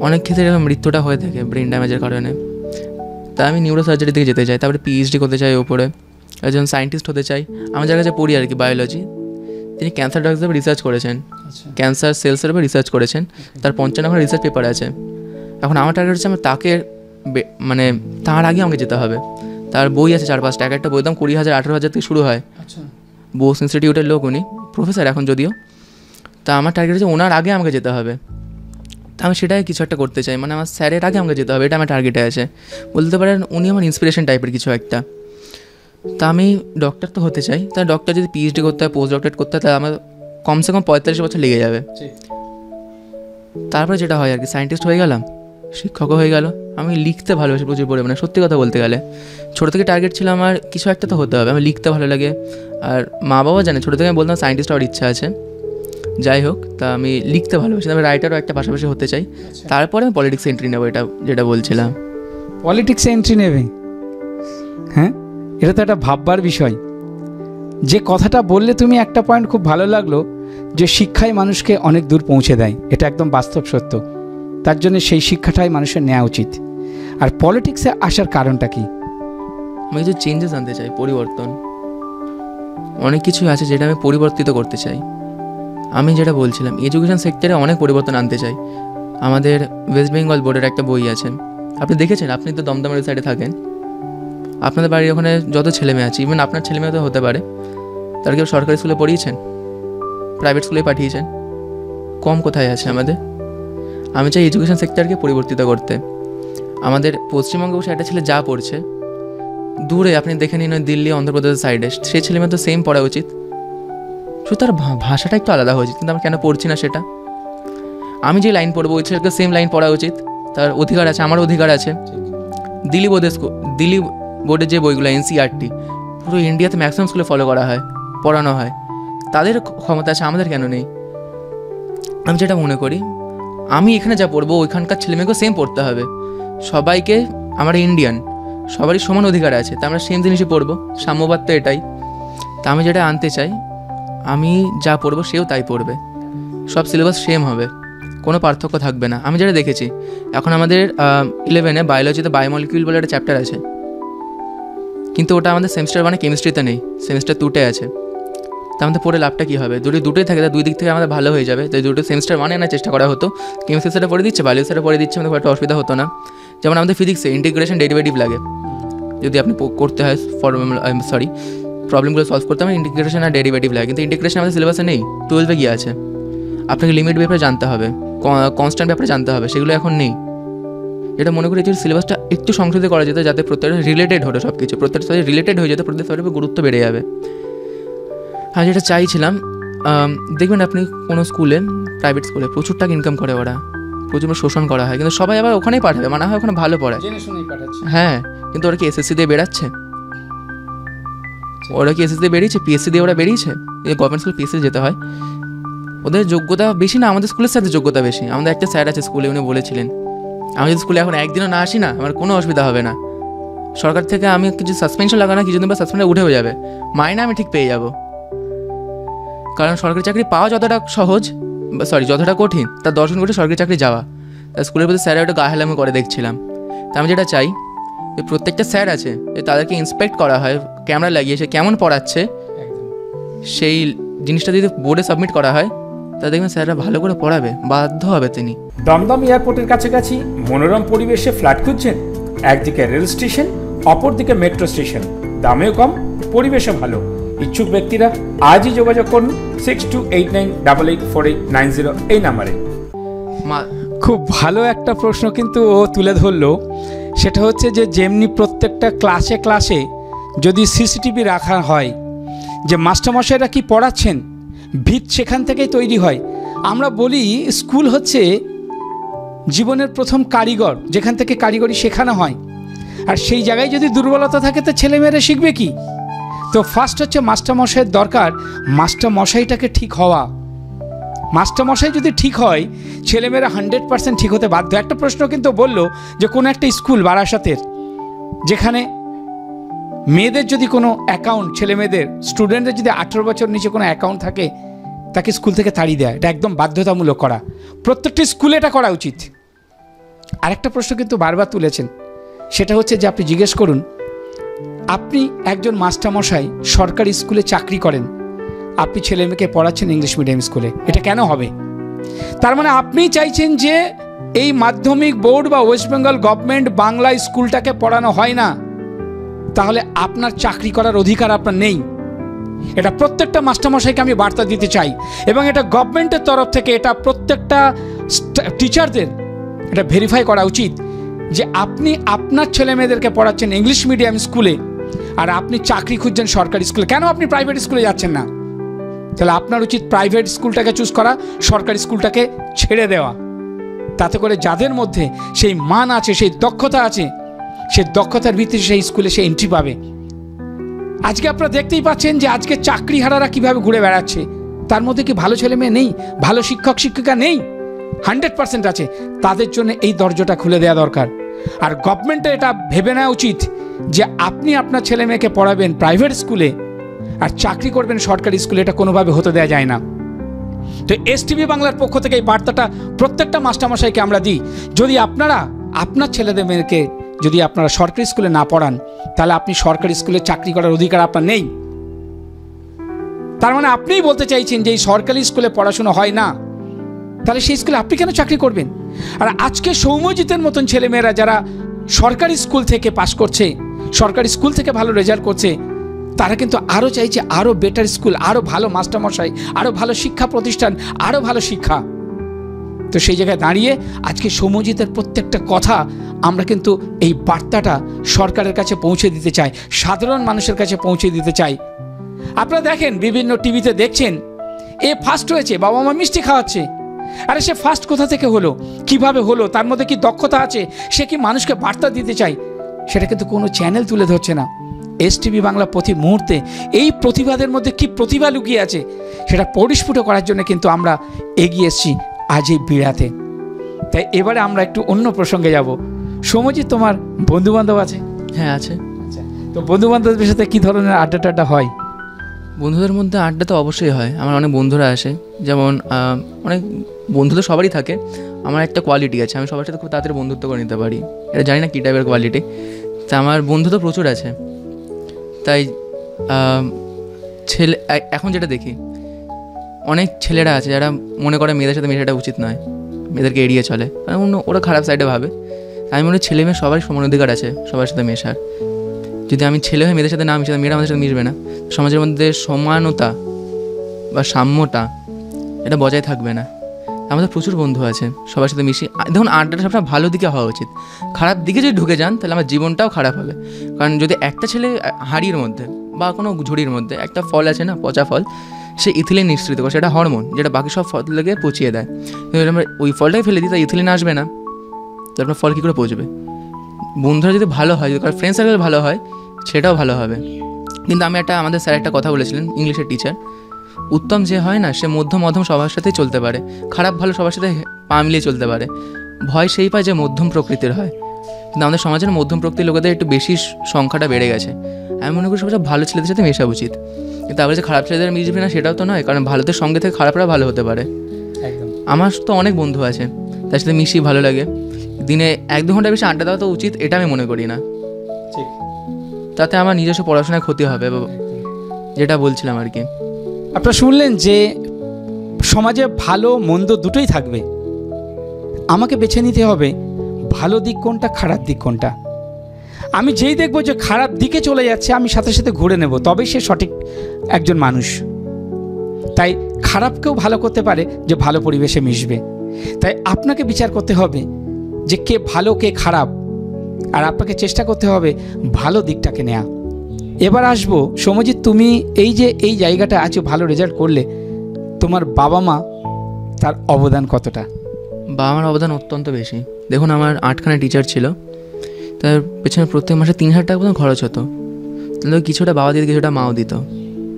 অনেক ক্ষেত্রে এরকম মৃত্যুটা হয়ে থাকে ব্রেন ড্যামেজের কারণে। তা আমি নিউরোসার্জারির দিকে যেতে চাই, তারপরে পিএইচডি করতে চাই ওপরে, একজন সায়েন্টিস্ট হতে চাই। আমার যার কাছে পড়ি আর কি বায়োলজি, তিনি ক্যান্সার ড্রাগসের উপর রিসার্চ করেছেন, ক্যান্সার সেলসের উপর রিসার্চ করেছেন, তার 55 রিসার্চ পেপার আছে। এখন আমার টার্গেট হচ্ছে আমার তাকে মানে তার আগে আমাকে যেতে হবে। তার বই আছে 4-5টা, এক একটা বই দাম 20,000 18,000 থেকে শুরু হয়। বোস ইনস্টিটিউটের লোক উনি, প্রফেসর এখন যদিও। তা আমার টার্গেট হচ্ছে ওনার আগে আমাকে যেতে হবে, তা আমি সেটাই কিছু একটা করতে চাই, মানে আমার স্যারের আগে আমাকে যেতে হবে, এটা আমার টার্গেটে আছে। বলতে পারেন উনি আমার ইন্সপিরেশন টাইপের কিছু একটা। তা আমি ডক্টর তো হতে চাই, তা ডক্টর যদি পিএইচডি করতে হয়, পোস্ট ডক্টরেট করতে হয়, তাহলে আমার কমসে কম 45 বছর লেগে যাবে। তারপরে যেটা হয় আর কি, সায়েন্টিস্ট হয়ে গেলাম, শিক্ষকও হয়ে গেল। আমি লিখতে ভালোবাসি প্রচুর পরিমাণে, সত্যি কথা বলতে গেলে ছোটো থেকে টার্গেট ছিল আমার কিছু একটা তো হতে হবে, আমি লিখতে ভালো লাগে। আর মা বাবা জানে ছোটো থেকে আমি বলতাম সায়েন্টিস্ট হওয়ার ইচ্ছা আছে, যাই হোক। তা আমি লিখতে ভালোবাসি, আমি রাইটারও একটা পাশাপাশি হতে চাই। তারপরে আমি পলিটিক্সে এন্ট্রি নেবো, এটা যেটা বলছিলাম। পলিটিক্সে এন্ট্রি নেবে? হ্যাঁ, এটা তো একটা ভাববার বিষয়। যে কথাটা বললে তুমি, একটা পয়েন্ট খুব ভালো লাগলো, যে শিক্ষাই মানুষকে অনেক দূর পৌঁছে দেয়, এটা একদম বাস্তব সত্য। তার জন্য সেই শিক্ষাটাই মানুষের নেওয়া উচিত। আর পলিটিক্সে আসার কারণটা কি? আমি কিছু চেঞ্জেস আনতে চাই, পরিবর্তন। অনেক কিছু আছে যেটা আমি পরিবর্তিত করতে চাই। আমি যেটা বলছিলাম, এডুকেশন সেক্টরে অনেক পরিবর্তন আনতে চাই। আমাদের ওয়েস্ট বেঙ্গল বোর্ডের একটা বই আছে, আপনি দেখেছেন, আপনি তো দমদমের সাইডে থাকেন, আপনাদের বাড়ির ওখানে যত ছেলেমেয়ে আছে, ইভেন আপনার ছেলেমেয়ে তো হতে পারে, তারা কেউ সরকারি স্কুলে পড়িয়েছেন, প্রাইভেট স্কুলে পাঠিয়েছেন, কম কোথায় আছে আমাদের। আমি চাই এডুকেশন সেক্টরকে পরিবর্তিত করতে। আমাদের পশ্চিমবঙ্গে বসে একটা ছেলে যা পড়ছে, দূরে আপনি দেখে নিন দিল্লি অন্ধ্রপ্রদেশের সাইডে, সেই ছেলেমেয়ে তো সেম পড়া উচিত, শুধু তার ভাষাটা একটু আলাদা হয়েছে, কিন্তু আমি কেন পড়ছি না সেটা। আমি যে লাইন পড়বো ওই ছেলেকে সেম লাইন পড়া উচিত, তার অধিকার আছে, আমার অধিকার আছে। দিল্লি বোর্ডের যে বইগুলো এনসিইআরটি পুরো ইন্ডিয়াতে ম্যাক্সিমাম স্কুলে ফলো করা হয়, পড়ানো হয়, তাদের ক্ষমতা আছে, আমাদের কেন নেই? আমি যেটা মনে করি, আমি এখানে যা পড়বো ওইখানকার ছেলেমেয়েকেও সেম পড়তে হবে। সবাইকে, আমরা ইন্ডিয়ান, সবারই সমান অধিকার আছে, তা আমরা সেম জিনিসই পড়বো, সাম্যবাদ তো এটাই। তা আমি যেটা আনতে চাই, আমি যা পড়বো সেও তাই পড়বে, সব সিলেবাস সেম হবে, কোনো পার্থক্য থাকবে না। আমি যেটা দেখেছি, এখন আমাদের 11-এ বায়োলজিতে বায়োমলিকিউল বলে একটা চ্যাপ্টার আছে, কিন্তু ওটা আমাদের সেমিস্টার 1-এ কেমিস্ট্রিতে নেই, সেমিস্টার 2-তে আছে। তা আমাদের পড়ে লাভটা কী হবে? দুটোই থাকে, তাই দুই দিক থেকে আমাদের ভালো হয়ে যাবে। তাই দুটো সেমিস্টার 1-এ আনার চেষ্টা করা হতো, কেমিস্ট্রি স্যারে পড়ে দিচ্ছে, বায়োলজি স্যারে পড়ে দিচ্ছে, আমাদের খুব একটা অসুবিধা হতো না। যেমন আমাদের ফিজিক্সে ইন্টিগ্রেশন ডেরিভেটিভ লাগে, যদি আপনি করতে হয় প্রবলেমগুলো সলভ করতে হবে, ইন্টিগ্রেশন আর ডেরিভেটিভ লাগে, কিন্তু ইন্টিগ্রেশন আমাদের সিলেবাসে নেই, 12-এ গিয়ে আছে। আপনাকে লিমিট ব্যাপারে জানতে হবে, কনস্ট্যান্ট ব্যাপারে জানতে হবে, সেগুলো এখন নেই। এটা মনে করি যে সিলেবাসটা একটু সংশোধন করা যেত, যাতে প্রত্যেকটা রিলেটেড হতো, সব কিছু প্রত্যেকটা সাথে রিলেটেড হয়ে যেত, প্রত্যেক সাথে গুরুত্ব বেড়ে যাবে। আমি যেটা চাইছিলাম, দেখবেন আপনি কোনো স্কুলে, প্রাইভেট স্কুলে প্রচুর টাকা ইনকাম করে ওরা, প্রচুর শোষণ করা হয়, কিন্তু সবাই আবার ওখানেই পাঠাবে, মানে হয় ওখানে ভালো পড়ায়, হ্যাঁ, কিন্তু ওরা কি এসএসসি দিয়ে বেরাচ্ছে? ওরা কি এসএসসি দিয়ে বেরিয়েছে? পিএসসি দিয়ে ওরা বেরিয়েছে? গভর্নমেন্ট স্কুল পিএসসি যেতে হয়, ওদের যোগ্যতা বেশি না, আমাদের স্কুলের সাথে যোগ্যতা বেশি। আমাদের একটা স্যার আছে স্কুলে, উনি বলেছিলেন, আমি যদি স্কুলে এখন একদিনও না আসি না, আমার কোনো অসুবিধা হবে না, সরকার থেকে আমি কিছু সাসপেনশন লাগানো, কিছুদিন বা সাসপেন্ডে উঠেও যাবে, মাইনে আমি ঠিক পেয়ে যাবো। কারণ সরকারি চাকরি পাওয়া যতটা সহজ, যতটা কঠিন, তার 10 গুণ করে সরকারি চাকরি যাওয়া। তার স্কুলের প্রতি স্যার একটা গা হেলামি করে দেখছিলাম। তা আমি যেটা চাই, যে প্রত্যেকটা স্যার আছে, তাদেরকে ইন্সপেক্ট করা হয়, ক্যামেরা লাগিয়ে সে কেমন পড়াচ্ছে, সেই জিনিসটা যদি বোর্ডে সাবমিট করা হয়, তা দেখবেন স্যাররা ভালো করে পড়াবে, বাধ্য হবে তিনি। দমদম এয়ারপোর্টের কাছাকাছি মনোরম পরিবেশে ফ্ল্যাট খুঁজছেন? একদিকে রেল স্টেশন, অপরদিকে মেট্রো স্টেশন, দামেও কম, পরিবেশও ভালো। ইচ্ছুক ব্যক্তিরা আজই যোগাযোগ করুন 6289884890 এই নাম্বারে। খুব ভালো একটা প্রশ্ন কিন্তু ও তুলে ধরলো, সেটা হচ্ছে যে যেমনি প্রত্যেকটা ক্লাসে যদি সিসিটিভি রাখা হয়, যে মাস্টারমশাইরা কি পড়াচ্ছেন, ভিত সেখান থেকেই তৈরি হয়। আমরা বলি স্কুল হচ্ছে জীবনের প্রথম কারিগর, যেখান থেকে কারিগরি শেখানো হয়, আর সেই জায়গায় যদি দুর্বলতা থাকে তো ছেলেমেয়েরা শিখবে কি? তো ফার্স্ট হচ্ছে মাস্টারমশাইয়ের দরকার, মাস্টারমশাইটাকে ঠিক হওয়া, মাস্টারমশাই যদি ঠিক হয়, ছেলেমেয়েরা 100% ঠিক হতে বাধ্য। একটা প্রশ্ন কিন্তু বললো যে কোনো একটা স্কুল বারাসাতের, যেখানে মেয়েদের যদি কোনো অ্যাকাউন্ট, ছেলে মেয়েদের স্টুডেন্টদের যদি 18 বছর নিচে কোনো অ্যাকাউন্ট থাকে, তাকে স্কুল থেকে তাড়িয়ে দেয়। এটা একদম বাধ্যতামূলক করা, প্রত্যেকটি স্কুলে এটা করা উচিত। আরেকটা প্রশ্ন কিন্তু বারবার তুলেছেন, সেটা হচ্ছে যে আপনি জিজ্ঞেস করুন, আপনি একজন মাস্টারমশাই সরকারি স্কুলে চাকরি করেন, আপনি ছেলে মেয়েকে পড়াচ্ছেন ইংলিশ মিডিয়াম স্কুলে, এটা কেন হবে? তার মানে আপনি চাইছেন যে এই মাধ্যমিক বোর্ড বা ওয়েস্ট বেঙ্গল গভর্নমেন্ট বাংলা স্কুলটাকে পড়ানো হয় না, তাহলে আপনার চাকরি করার অধিকার আপনার নেই। এটা প্রত্যেকটা মাস্টারমশাইকে আমি বার্তা দিতে চাই, এবং এটা গভর্নমেন্টের তরফ থেকে এটা প্রত্যেকটা টিচারদের এটা ভেরিফাই করা উচিত যে আপনি আপনার ছেলে মেয়েদেরকে পড়াচ্ছেন ইংলিশ মিডিয়াম স্কুলে, আর আপনি চাকরি খুঁজছেন সরকারি স্কুলে। কেন আপনি প্রাইভেট স্কুলে যাচ্ছেন না? তাহলে আপনার উচিত প্রাইভেট স্কুলটাকে চুজ করা, সরকারি স্কুলটাকে ছেড়ে দেওয়া। তাতে করে যাদের মধ্যে সেই মান আছে, সেই দক্ষতা আছে, সেই দক্ষতার ভিত্তিতে সেই স্কুলে সে এন্ট্রি পাবে। আজকে আপনারা দেখতেই পাচ্ছেন যে আজকে চাকরিহারারা কিভাবে ঘুরে বেড়াচ্ছে। তার মধ্যে কি ভালো ছেলে মেয়ে নেই? ভালো শিক্ষক শিক্ষিকা নেই? 100% আছে। তাদের জন্য এই দরজাটা খুলে দেওয়া দরকার। আর গভর্নমেন্টের এটা ভেবে নেওয়া উচিত যে আপনি আপনার ছেলে মেয়েকে পড়াবেন প্রাইভেট স্কুলে আর চাকরি করবেন সরকারি স্কুলে, এটা কোনোভাবে হতে দেওয়া যায় না। তো এসটিভি বাংলার পক্ষ থেকে এই বার্তাটা প্রত্যেকটা মাস্টারমশাইকে আমরা দিই, যদি আপনারা আপনার ছেলেদের মেয়েকে যদি আপনারা সরকারি স্কুলে না পড়ান, তাহলে আপনি সরকারি স্কুলে চাকরি করার অধিকার আপনার নেই। তার মানে আপনিই বলতে চাইছেন যে এই সরকারি স্কুলে পড়াশোনা হয় না, তাহলে সেই স্কুলে আপনি কেন চাকরি করবেন? আর আজকে সৌম্যজিতের মতন ছেলেমেয়েরা যারা সরকারি স্কুল থেকে পাশ করছে, সরকারি স্কুল থেকে ভালো রেজাল্ট করছে, তারা কিন্তু আরও চাইছে আরও বেটার স্কুল, আরও ভালো মাস্টারমশাই, আরও ভালো শিক্ষা প্রতিষ্ঠান, আরও ভালো শিক্ষা। তো সেই জায়গায় দাঁড়িয়ে আজকে সৌম্যজিতের প্রত্যেকটা কথা আমরা কিন্তু এই বার্তাটা সরকারের কাছে পৌঁছে দিতে চাই, সাধারণ মানুষের কাছে পৌঁছে দিতে চাই। আপনারা দেখেন বিভিন্ন টিভিতে দেখছেন, এ ফার্স্ট হয়েছে, বাবা মা মিষ্টি খাওয়াচ্ছে। আরে সে ফার্স্ট কোথা থেকে হলো, কিভাবে হলো, তার মধ্যে কি দক্ষতা আছে, সে কি মানুষকে বার্তা দিতে চায়, সেটা কিন্তু কোনো চ্যানেল তুলে ধরছে না। এসটিভি বাংলা প্রতি মুহূর্তে এই প্রতিবাদের মধ্যে কি প্রতিভা লুকিয়ে আছে সেটা পরিস্ফুট করার জন্য কিন্তু আমরা এগিয়ে এসেছি আজ এই বিড়াতে। তাই এবারে আমরা একটু অন্য প্রসঙ্গে যাব। সৌম্যজিৎ, তোমার বন্ধুবান্ধব আছে? হ্যাঁ আছে। আচ্ছা, তো বন্ধুবান্ধবদের সাথে কী ধরনের আড্ডা টাড্ডা হয়? বন্ধুদের মধ্যে আড্ডা তো অবশ্যই হয়। আমার অনেক বন্ধুরা আসে, যেমন অনেক বন্ধু তো সবারই থাকে। আমার একটা কোয়ালিটি আছে, আমি সবার সাথে খুব তাড়াতাড়ি বন্ধুত্ব করে নিতে পারি। এটা জানি না কী টাইপের কোয়ালিটি। তা আমার বন্ধু তো প্রচুর আছে। তাই ছেলে এখন যেটা দেখি, অনেক ছেলেরা আছে যারা মনে করে মেয়েদের সাথে মেশাটা উচিত নয়, মেয়েদেরকে এড়িয়ে চলে, কারণ ওরা খারাপ সাইডে ভাবে। আমি মনে হয় ছেলে মেয়ে সবারই সমান অধিকার আছে সবার সাথে মেশার। যদি আমি ছেলে হয়ে মেয়েদের সাথে না মিশে, মেয়েরা আমাদের সাথে মিশবে না, সমাজের মধ্যে সমানতা বা সাম্যতা এটা বজায় থাকবে না। আমাদের প্রচুর বন্ধু আছে, সবার সাথে মিশি। দেখুন, আড্ডাটা সবসময় ভালো দিকে হওয়া উচিত। খারাপ দিকে যদি ঢুকে যান তাহলে আমার জীবনটাও খারাপ হবে। কারণ যদি একটা ছেলে হাড়ির মধ্যে বা কোনো ঝুড়ির মধ্যে একটা ফল আছে না, পচা ফল, সে ইথিলিন নিঃসৃত করে, সেটা হরমোন যেটা বাকি সব ফল লেগে পচিয়ে দেয়। কিন্তু আমরা ওই ফলটাই ফেলে দিই, তাই ইথিলিন আসবে না, তো আপনার ফল কী করে পচবে? বন্ধুরা যদি ভালো হয়, যদি ফ্রেন্ড সার্কেল ভালো হয়, সেটাও ভালো হবে। কিন্তু আমাদের স্যার একটা কথা বলেছিলেন, ইংলিশের টিচার, উত্তম যে হয় না, সে মধ্যম অধম সবার সাথেই চলতে পারে, খারাপ ভালো সবার সাথে পা মিলিয়ে চলতে পারে। ভয় সেই পায় যে মধ্যম প্রকৃতির হয়। কিন্তু আমাদের সমাজের মধ্যম প্রকৃতির লোকেদের একটু বেশি সংখ্যাটা বেড়ে গেছে। আমি মনে করি সবচেয়ে ভালো ছেলেদের সাথে মেশা উচিত। কিন্তু তারপরে যে খারাপ ছেলেদের মিশবে না সেটাও তো নয়, কারণ ভালোদের সঙ্গে থেকে খারাপরা ভালো হতে পারে। আমার তো অনেক বন্ধু আছে, তার সাথে মিশি, ভালো লাগে। দিনে 1-2 ঘন্টা বেশি আড্ডা দেওয়া তো উচিত, এটা আমি মনে করি না। তাতে আমার নিজস্ব পড়াশোনায় ক্ষতি হবে, যেটা বলছিলাম আর কি। আপনারা শুনলেন যে সমাজে ভালো মন্দ দুটোই থাকবে, আমাকে বেছে নিতে হবে ভালো দিক কোনটা, খারাপ দিক কোনটা। আমি যেই দেখবো যে খারাপ দিকে চলে যাচ্ছে, আমি সাথে সাথে ঘুরে নেব, তবেই সে সঠিক একজন মানুষ। তাই খারাপকেও ভালো করতে পারে যে ভালো পরিবেশে মিশবে। তাই আপনাকে বিচার করতে হবে যে কে ভালো কে খারাপ, আর আপনাকে চেষ্টা করতে হবে ভালো দিকটাকে নেওয়া। এবার আসবো সৌম্যজিৎ, তুমি এই যে এই জায়গাটা আছো, ভালো রেজাল্ট করলে, তোমার বাবা মা তার অবদান কতটা? বাবা মার অবদান অত্যন্ত বেশি। দেখুন, আমার 8খানা টিচার ছিল, তার পেছনে প্রত্যেক মাসে 3000 টাকা মতন খরচ হতো। তাহলে কিছুটা বাবা দিত, কিছুটা মাও দিত।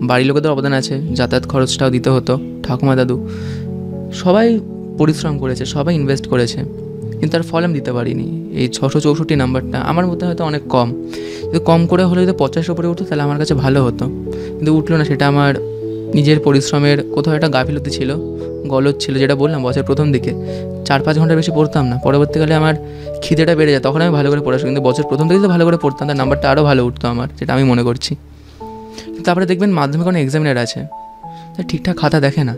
বাড়ির লোকেদের অবদান আছে, যাতায়াত খরচটাও দিতে হতো, ঠাকুমা দাদু। সবাই পরিশ্রম করেছে, সবাই ইনভেস্ট করেছে, কিন্তু তার ফল আমি দিতে পারিনি। এই 664 নাম্বারটা আমার মধ্যে হয়তো অনেক কম, যদি কম করে হলে যদি 50 উপরে উঠতো তাহলে আমার কাছে ভালো হতো, কিন্তু উঠলো না। সেটা আমার নিজের পরিশ্রমের কোথাও একটা গাফিলতি ছিল, গলদ ছিল। যেটা বললাম বছর প্রথম দিকে 4-5 ঘন্টা বেশি পড়তাম না, পরবর্তীকালে আমার খিদেটা বেড়ে যায়, তখন আমি ভালো করে পড়াশোনা, কিন্তু বছর প্রথম থেকে তো ভালো করে পড়তাম, তার নাম্বারটা আরও ভালো উঠতো আমার, যেটা আমি মনে করছি। তারপরে দেখবেন মাধ্যমিক কোনো এক্সামিনার আছে, তার ঠিকঠাক খাতা দেখে না,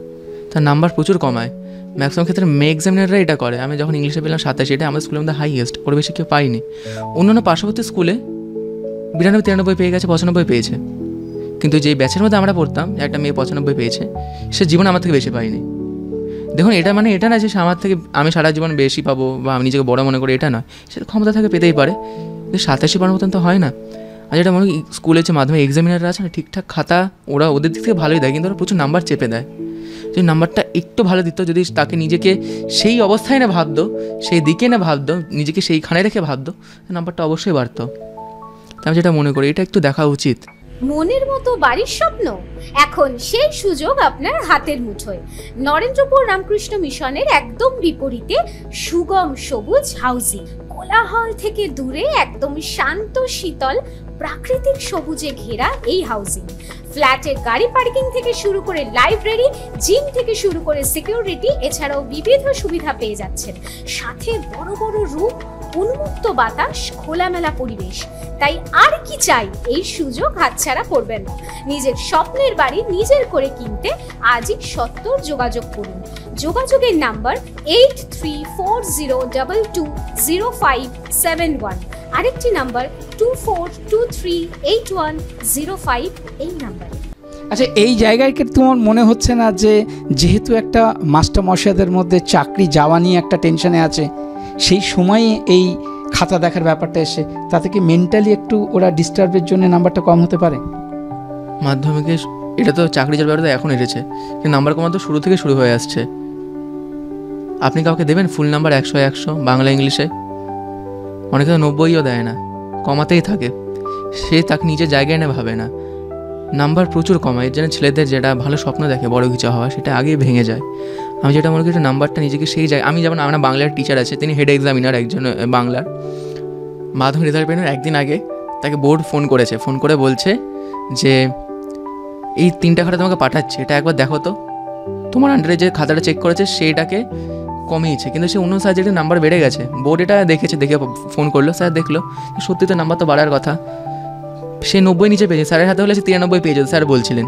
তার নাম্বার প্রচুর কমায়। ম্যাক্সিমাম ক্ষেত্রে এক্সামিনাররা এটা করে। আমি যখন ইংলিশে পেলাম 27, এটা আমাদের স্কুলের মধ্যে হাইয়েস্ট, ওর বেশি কেউ পাইনি। অন্যান্য পার্শ্ববর্তী স্কুলে 92-93 পেয়ে গেছে, 95 পেয়েছে, কিন্তু যেই ব্যাচের মধ্যে আমরা পড়তাম, একটা মেয়ে 95 পেয়েছে, সে জীবন আমার থেকে বেশি পাইনি। দেখুন, এটা মানে এটা না যে আমার থেকে আমি সারা জীবন বেশি পাবো বা আমি নিজেকে বড় মনে করি, এটা নয়। সে ক্ষমতা থাকে পেতেই পারে, কিন্তু 87 পাওয়ার মতন তো হয় না। আর যেটা মনে করি স্কুলে যে মাধ্যমিক এক্সামিনাররা আছে না, ঠিকঠাক খাতা ওরা ওদের দিক থেকে ভালোই দেয়, কিন্তু ওরা প্রচুর নাম্বার চেপে দেয়। যদি নাম্বারটা একটু ভালো দিত, যদি তাকে নিজেকে সেই অবস্থায় না ভাবতো, সেই দিকে না ভাবতো, নিজেকে সেইখানে রেখে ভাবতো, নাম্বারটা অবশ্যই বাড়তো। আমি যেটা মনে করি এটা একটু দেখা উচিত। মনের মতো বাড়ির স্বপ্ন এখন সেই সুযোগ আপনার হাতের মুঠোয়। নরেন্দ্রপুর রামকৃষ্ণ মিশনের একদম বিপরীতে সুগম সবুজ হাউজিং, কোলাহল থেকে দূরে একদম শান্ত শীতল প্রাকৃতিক সবুজে ঘেরা এই হাউজিং। ফ্ল্যাটের গাড়ি পার্কিং থেকে শুরু করে লাইব্রেরি, জিম থেকে শুরু করে সিকিউরিটি, এছাড়াও বিবিধ সুবিধা পেয়ে যাচ্ছেন, সাথে বড় বড় রুম, উন্মুক্ত বাতাস, খোলামেলা পরিবেশ। তাই আর কি চাই, এই সুযোগ হাতছাড়া করবেন না। নিজের স্বপ্নের বাড়ি নিজের করে কিনতে আজই সত্বর যোগাযোগ করুন। যোগাযোগের নাম্বার 8340220571, আরেকটি নাম্বার 24238105, এই নাম্বারে। আচ্ছা, এই জায়গায় কি তোমার মনে হচ্ছে না যে যেহেতু একটা মাস্টার মশাইদের মধ্যে চাকরি যাওয়া নিয়ে একটা টেনশনে আছে, সেই সময়ে এই খাতা দেখার ব্যাপারটা এসে তাতে কি মেন্টালি একটু ওরা ডিস্টার্বের জন্য নাম্বারটা কম হতে পারে? মাধ্যমিকে এটা তো চাকরি যাওয়ার ব্যাপারটা এখন এসেছে, কিন্তু নাম্বার কমা তো শুরু থেকে শুরু হয়ে আসছে। আপনি কাউকে দেবেন ফুল নাম্বার 100 বাংলা ইংলিশে, অনেকে তো 90ও দেয় না, কমাতেই থাকে। সে তাকে নিজের জায়গায় এনে ভাবে না, নাম্বার প্রচুর কমায়। এর জন্য ছেলেদের যেটা ভালো স্বপ্ন দেখে বড় কিছু হওয়া, সেটা আগেই ভেঙে যায়। আমি যেটা মনে করি নাম্বারটা নিজেকে সেই জায়গায়, আমি যেমন আমার বাংলার টিচার আছে, তিনি হেড এক্সামিনার একজন বাংলার, মাধ্যমিক রেজাল্ট পেনের একদিন আগে তাকে বোর্ড ফোন করেছে, ফোন করে বলছে যে এই 3টা খাতা তোমাকে পাঠাচ্ছে, এটা একবার দেখো তো, তোমার আন্ডারে যে খাতাটা চেক করেছে সেইটাকে কমিয়েছে, কিন্তু সে অন্য সাবজেক্টের নাম্বার বেড়ে গেছে। বোর্ড এটা দেখেছে, দেখে ফোন করলো, স্যার দেখলো সত্যি তো নাম্বার তো বাড়ার কথা, সে 90 নিচে পেয়েছে, স্যারের হাতে হলে সে 93 পেয়ে যেত, স্যার বলছিলেন।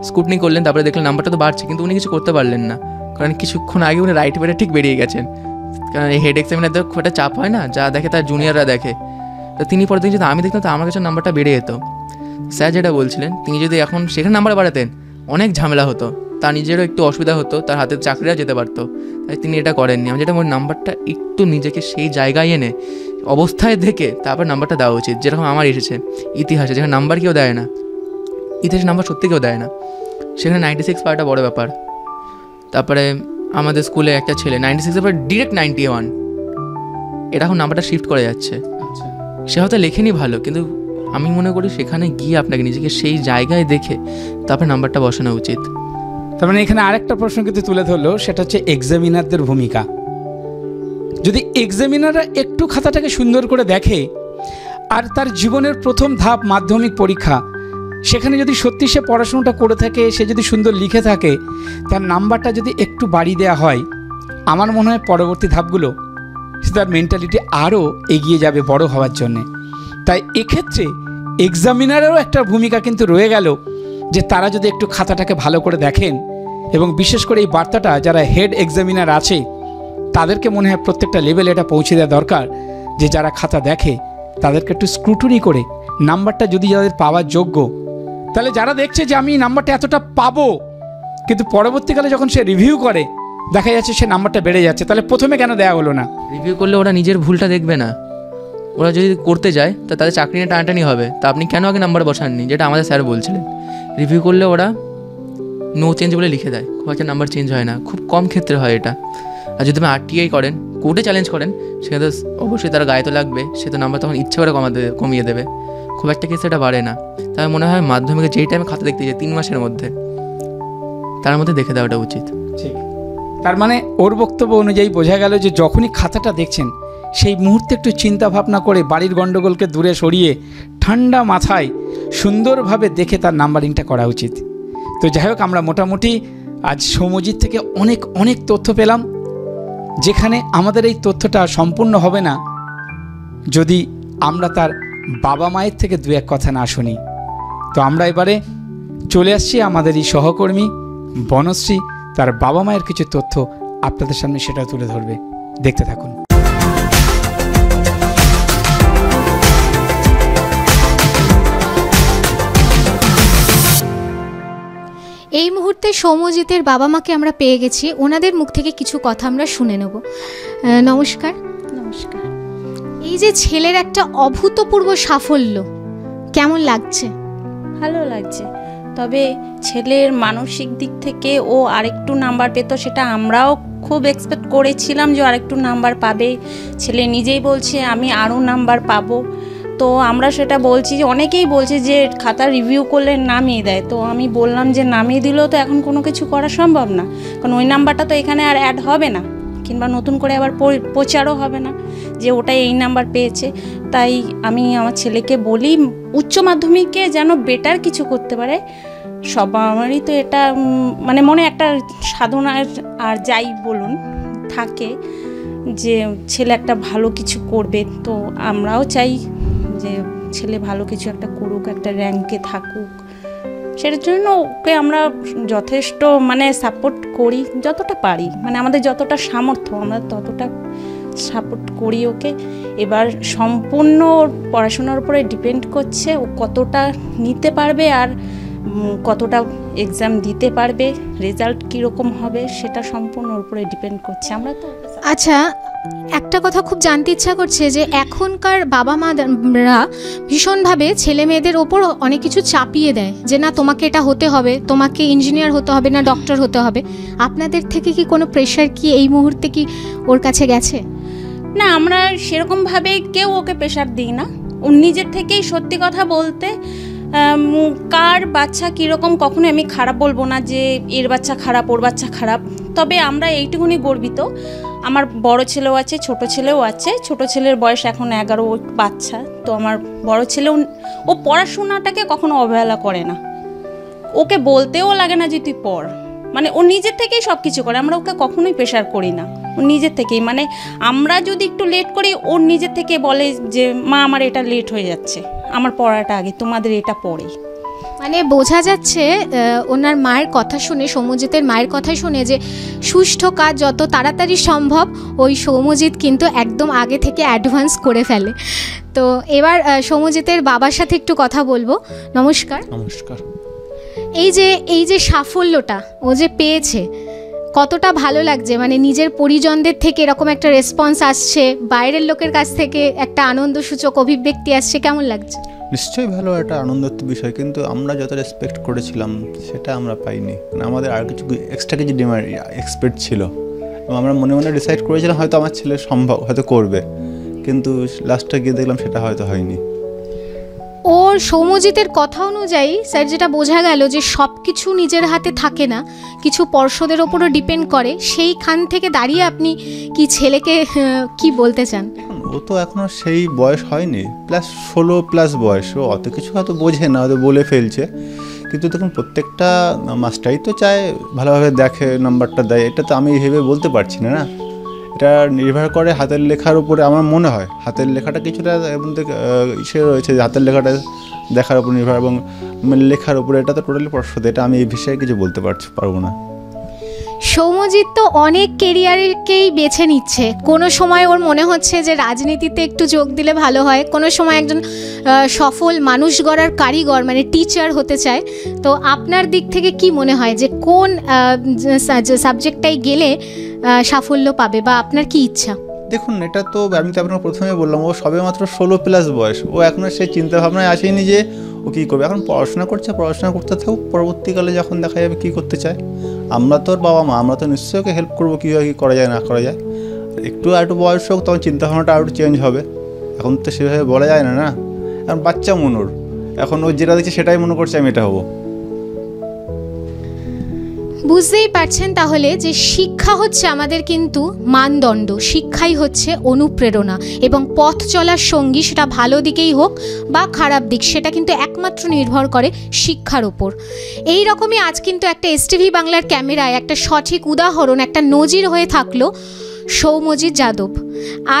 স্কুটনি করলেন, তারপরে দেখলেন নাম্বারটা তো বাড়ছে, কিন্তু উনি কিছু করতে পারলেন না, কারণ কিছুক্ষণ আগে উনি রাইট পেরে ঠিক বেরিয়ে গেছেন। কারণ এই হেড এক্সামিনারদের খুব একটা চাপ হয় না, যা দেখে তার জুনিয়ররা দেখে। তো তিনি পরে দেখছেন আমি দেখতাম তো আমার কাছে নাম্বারটা বেড়ে যেত। স্যার যেটা বলছিলেন, তিনি যদি এখন সেখানে নাম্বার বাড়াতেন অনেক ঝামেলা হতো, তার নিজেরও একটু অসুবিধা হতো, তার হাতের চাকরিরা যেতে পারতো, তাই তিনি এটা করেননি। আমি যেটা নাম্বারটা একটু নিজেকে সেই জায়গায় এনে অবস্থায় দেখে তারপর নাম্বারটা দেওয়া উচিত। যেরকম আমার এসেছে ইতিহাসে, যেখানে নাম্বার কেউ দেয় না, ইতিহাসে নাম্বার সত্যি কেউ দেয় না, সেখানে 96 পাওয়াটা বড় ব্যাপার। তারপরে আমাদের স্কুলে একটা ছেলে 96-এর পর ডিরেক্ট 91, এটা এখন নাম্বারটা শিফট করে যাচ্ছে। সে হয়তো লেখেনি ভালো, কিন্তু আমি মনে করি সেখানে গিয়ে আপনাকে নিজেকে সেই জায়গায় দেখে তারপরে নাম্বারটা বসানো উচিত। তার মানে এখানে আরেকটা প্রশ্ন কিন্তু তুলে ধরলো, সেটা হচ্ছে এক্সামিনারদের ভূমিকা। যদি এক্সামিনাররা একটু খাতাটাকে সুন্দর করে দেখে, আর তার জীবনের প্রথম ধাপ মাধ্যমিক পরীক্ষা, সেখানে যদি সত্যি সে পড়াশোনাটা করে থাকে, সে যদি সুন্দর লিখে থাকে, তার নাম্বারটা যদি একটু বাড়িয়ে দেওয়া হয়, আমার মনে হয় পরবর্তী ধাপগুলো সে তার মেন্টালিটি আরও এগিয়ে যাবে বড় হওয়ার জন্যে। তাই এক্ষেত্রে এক্সামিনারেরও একটা ভূমিকা কিন্তু রয়ে গেল, যে তারা যদি একটু খাতাটাকে ভালো করে দেখেন, এবং বিশেষ করে এই বার্তাটা যারা হেড এক্সামিনার আছে তাদেরকে মনে হয় প্রত্যেকটা লেভেলে এটা পৌঁছে দেওয়া দরকার, যে যারা খাতা দেখে তাদেরকে একটু স্ক্রুটনি করে নাম্বারটা যদি যাদের পাওয়ার যোগ্য, তাহলে যারা দেখছে যে আমি নাম্বারটা এতটা পাবো, কিন্তু পরবর্তীকালে যখন সে রিভিউ করে দেখা যাচ্ছে সে নাম্বারটা বেড়ে যাচ্ছে, তাহলে প্রথমে কেন দেওয়া হলো না? রিভিউ করলে ওরা নিজের ভুলটা দেখবে না, ওরা যদি করতে যায় তা তাদের চাকরি নিয়ে টানাটানি হবে। তা আপনি কেন আগে নাম্বার বসাননি, যেটা আমাদের স্যার বলছিলেন। রিভিউ করলে ওরা নো চেঞ্জ বলে লিখে দেয়, খুব একটা নাম্বার চেঞ্জ হয় না, খুব কম ক্ষেত্রে হয় এটা। আর যদি আপনি RTI করেন, কোর্টে চ্যালেঞ্জ করেন, সেখানে তো অবশ্যই তার গায়ে তো লাগবে, সে তো নাম্বার তখন ইচ্ছে করে কমিয়ে দেবে, খুব একটা কেস এটা বাড়ে না। তাই মনে হয় মাধ্যমিকে যেই টাইমে খাতা দেখতে যায় 3 মাসের মধ্যে, তার মধ্যে দেখে দেওয়াটা উচিত। ঠিক। তার মানে ওর বক্তব্য অনুযায়ী বোঝা গেল যে যখনই খাতাটা দেখছেন সেই মুহূর্তে একটু চিন্তা ভাবনা করে বাড়ির গণ্ডগোলকে দূরে সরিয়ে ঠান্ডা মাথায় সুন্দরভাবে দেখে তার নাম্বারিংটা করা উচিত। তো যাই হোক, আমরা মোটামুটি আজ সৌম্যজিৎ থেকে অনেক অনেক তথ্য পেলাম, যেখানে আমাদের এই তথ্যটা সম্পূর্ণ হবে না যদি আমরা তার বাবা মায়ের থেকে দু এক কথা না শুনি। তো আমরা এবারে চলে আসছি আমাদের এই সহকর্মী বনশ্রী তার বাবা মায়ের কিছু তথ্য আপনাদের সামনে সেটা তুলে ধরবে। দেখতে থাকুন। এই মুহূর্তে সৌম্যজিতের বাবা মাকে আমরা পেয়ে গেছি, ওনাদের মুখ থেকে কিছু কথা আমরা শুনে নেব। নমস্কার। নমস্কার। এই যে ছেলের একটা অভূতপূর্ব সাফল্য, কেমন লাগছে? ভালো লাগছে, তবে ছেলের মানসিক দিক থেকে ও আরেকটু নাম্বার পেত, সেটা আমরাও খুব এক্সপেক্ট করেছিলাম যে আরেকটু নাম্বার পাবে। ছেলে নিজেই বলছে আমি আরও নাম্বার পাবো। তো আমরা সেটা বলছি, যে অনেকেই বলছে যে খাতা রিভিউ করলে নামিয়ে দেয়। তো আমি বললাম যে নামিয়ে দিলেও তো এখন কোনো কিছু করা সম্ভব না, কারণ ওই নাম্বারটা তো এখানে আর অ্যাড হবে না, কিংবা নতুন করে আবার প্রচারও হবে না যে ওটাই এই নাম্বার পেয়েছে। তাই আমি আমার ছেলেকে বলি উচ্চ মাধ্যমিকে যেন বেটার কিছু করতে পারে। সবারই তো এটা মানে মনে একটা সাধনার আর যাই বলুন থাকে যে ছেলে একটা ভালো কিছু করবে। তো আমরাও চাই যে ছেলে ভালো কিছু একটা করুক, একটা র্যাঙ্কে থাকুক। সেটার জন্য ওকে আমরা যথেষ্ট মানে সাপোর্ট করি যতটা পারি, মানে আমাদের যতটা সামর্থ্য আমরা ততটা সাপোর্ট করি ওকে। এবার সম্পূর্ণ পড়াশোনার উপরে ডিপেন্ড করছে ও কতটা নিতে পারবে আর কতটা এক্সাম দিতে পারবে, রেজাল্ট কীরকম হবে সেটা সম্পূর্ণ ওর উপরে ডিপেন্ড করছে। আমরা তো আচ্ছা, একটা কথা খুব জানতে ইচ্ছা করছে যে এখনকার বাবা মারা ভীষণভাবে ছেলে মেয়েদের ওপর অনেক কিছু চাপিয়ে দেয় যে না তোমাকে এটা হতে হবে, তোমাকে ইঞ্জিনিয়ার হতে হবে, না ডক্টর হতে হবে। আপনাদের থেকে কি কোনো প্রেশার কি এই মুহূর্তে কি ওর কাছে গেছে? না, আমরা সেরকমভাবে কেউ ওকে প্রেশার দিই না। ও নিজের থেকেই সত্যি কথা বলতে কার বাচ্চা কীরকম কখনো আমি খারাপ বলবো না যে এর বাচ্চা খারাপ ওর বাচ্চা খারাপ। তবে আমরা এইটুকুনি গর্বিত, আমার বড় ছেলেও আছে ছোট ছেলেও আছে। ছোট ছেলের বয়স এখন 11 বাচ্চা। তো আমার বড় ছেলেও ও পড়াশোনাটাকে কখনো অবহেলা করে না, ওকে বলতেও লাগে না যে তুই পড়, মানে ও নিজের থেকেই সব কিছু করে। আমরা ওকে কখনোই প্রেশার করি না, ও নিজের থেকেই, মানে আমরা যদি একটু লেট করি ওর নিজের থেকে বলে যে মা আমার এটা লেট হয়ে যাচ্ছে, আমার পড়াটা আগে, তোমাদের এটা পড়ে। মানে বোঝা যাচ্ছে ওনার মায়ের কথা শুনে, সৌম্যজিতের মায়ের কথা শুনে, যে সুষ্ঠু কাজ যত তাড়াতাড়ি সম্ভব ওই সৌম্যজিৎ কিন্তু একদম আগে থেকে অ্যাডভান্স করে ফেলে। তো এবার সৌম্যজিতের বাবার সাথে একটু কথা বলবো। নমস্কার। নমস্কার। এই যে সাফল্যটা ও যে পেয়েছে, কতটা ভালো লাগছে? মানে নিজের পরিজনদের থেকে এরকম একটা রেসপন্স আসছে, বাইরের লোকের কাছ থেকে একটা আনন্দসূচক অভিব্যক্তি আসছে, কেমন লাগছে? নিশ্চয়ই ভালো একটা আনন্দের বিষয়, কিন্তু আমরা যত রেসপেক্ট করেছিলাম সেটা আমরা পাইনি। মানে আমাদের আর কিছু এক্সট্রা কিছু ডিমান্ড এক্সপেক্ট ছিল এবং আমরা মনে মনে ডিসাইড করেছিলাম হয়তো আমার ছেলে সম্ভব হয়তো করবে, কিন্তু লাস্টে গিয়ে দেখলাম সেটা হয়তো হয়নি। ওর সৌম্যজিতের কথা অনুযায়ী স্যার যেটা বোঝা গেল যে সব কিছু নিজের হাতে থাকে না, কিছু পর্ষদের ওপরও ডিপেন্ড করে। সেইখান থেকে দাঁড়িয়ে আপনি কি ছেলেকে কি বলতে চান? ও তো এখনও সেই বয়স হয়নি, প্লাস 16+ বয়স, ও অত কিছু হয়তো বোঝে না, হয়তো বলে ফেলছে। কিন্তু দেখুন প্রত্যেকটা মাস্টারই তো চায় ভালোভাবে দেখে নাম্বারটা দেয়, এটা তো আমি ভেবে বলতে পারছি না। না, এটা নির্ভর করে হাতের লেখার উপরে। আমার মনে হয় হাতের লেখাটা কিছুটা ইসে রয়েছে, হাতের লেখাটা দেখার উপর নির্ভর এবং লেখার উপরে, এটা তো টোটালি পর্ষদ। এটা আমি এই বিষয়ে কিছু বলতে পারবো না। সৌম্যজিৎ তো অনেক কেরিয়ারকেই বেছে নিচ্ছে। কোনো সময় ওর মনে হচ্ছে যে রাজনীতিতে একটু যোগ দিলে ভালো হয়, কোনো সময় একজন সফল মানুষ গড়ার কারিগর মানে টিচার হতে চায়। তো আপনার দিক থেকে কি মনে হয় যে কোন সাবজেক্টটাই গেলে সাফল্য পাবে, বা আপনার কি ইচ্ছা? দেখুন, এটা তো আমি তো আপনাকে প্রথমে বললাম ও সবে মাত্র 16+ বয়স, ও এখনও সেই চিন্তাভাবনায় আসেনি যে ও কী করবে। এখন পড়াশোনা করছে, পড়াশোনা করতে থাকুক, পরবর্তীকালে যখন দেখা যাবে কী করতে চায়। আমরা তো ওর বাবা মা, আমরা তো নিশ্চয়ই ওকে হেল্প করবো কীভাবে কী করা যায় না করা যায়। একটু বয়স হোক, তখন চিন্তাভাবনাটা আরও চেঞ্জ হবে। এখন তো সেভাবে বলা যায় না। না, এখন বাচ্চা মনোর, এখন ও যেটা দেখছে সেটাই মনে করছে আমি এটা হবো। বুঝতেই পারছেন তাহলে যে শিক্ষা হচ্ছে আমাদের কিন্তু মানদণ্ড, শিক্ষাই হচ্ছে অনুপ্রেরণা এবং পথ চলার সঙ্গী, সেটা ভালো দিকেই হোক বা খারাপ দিক, সেটা কিন্তু একমাত্র নির্ভর করে শিক্ষার ওপর। এই রকমই আজ কিন্তু একটা এসটিভি বাংলার ক্যামেরায় একটা সঠিক উদাহরণ, একটা নজির হয়ে থাকলো সৌম্যজিৎ যাদব।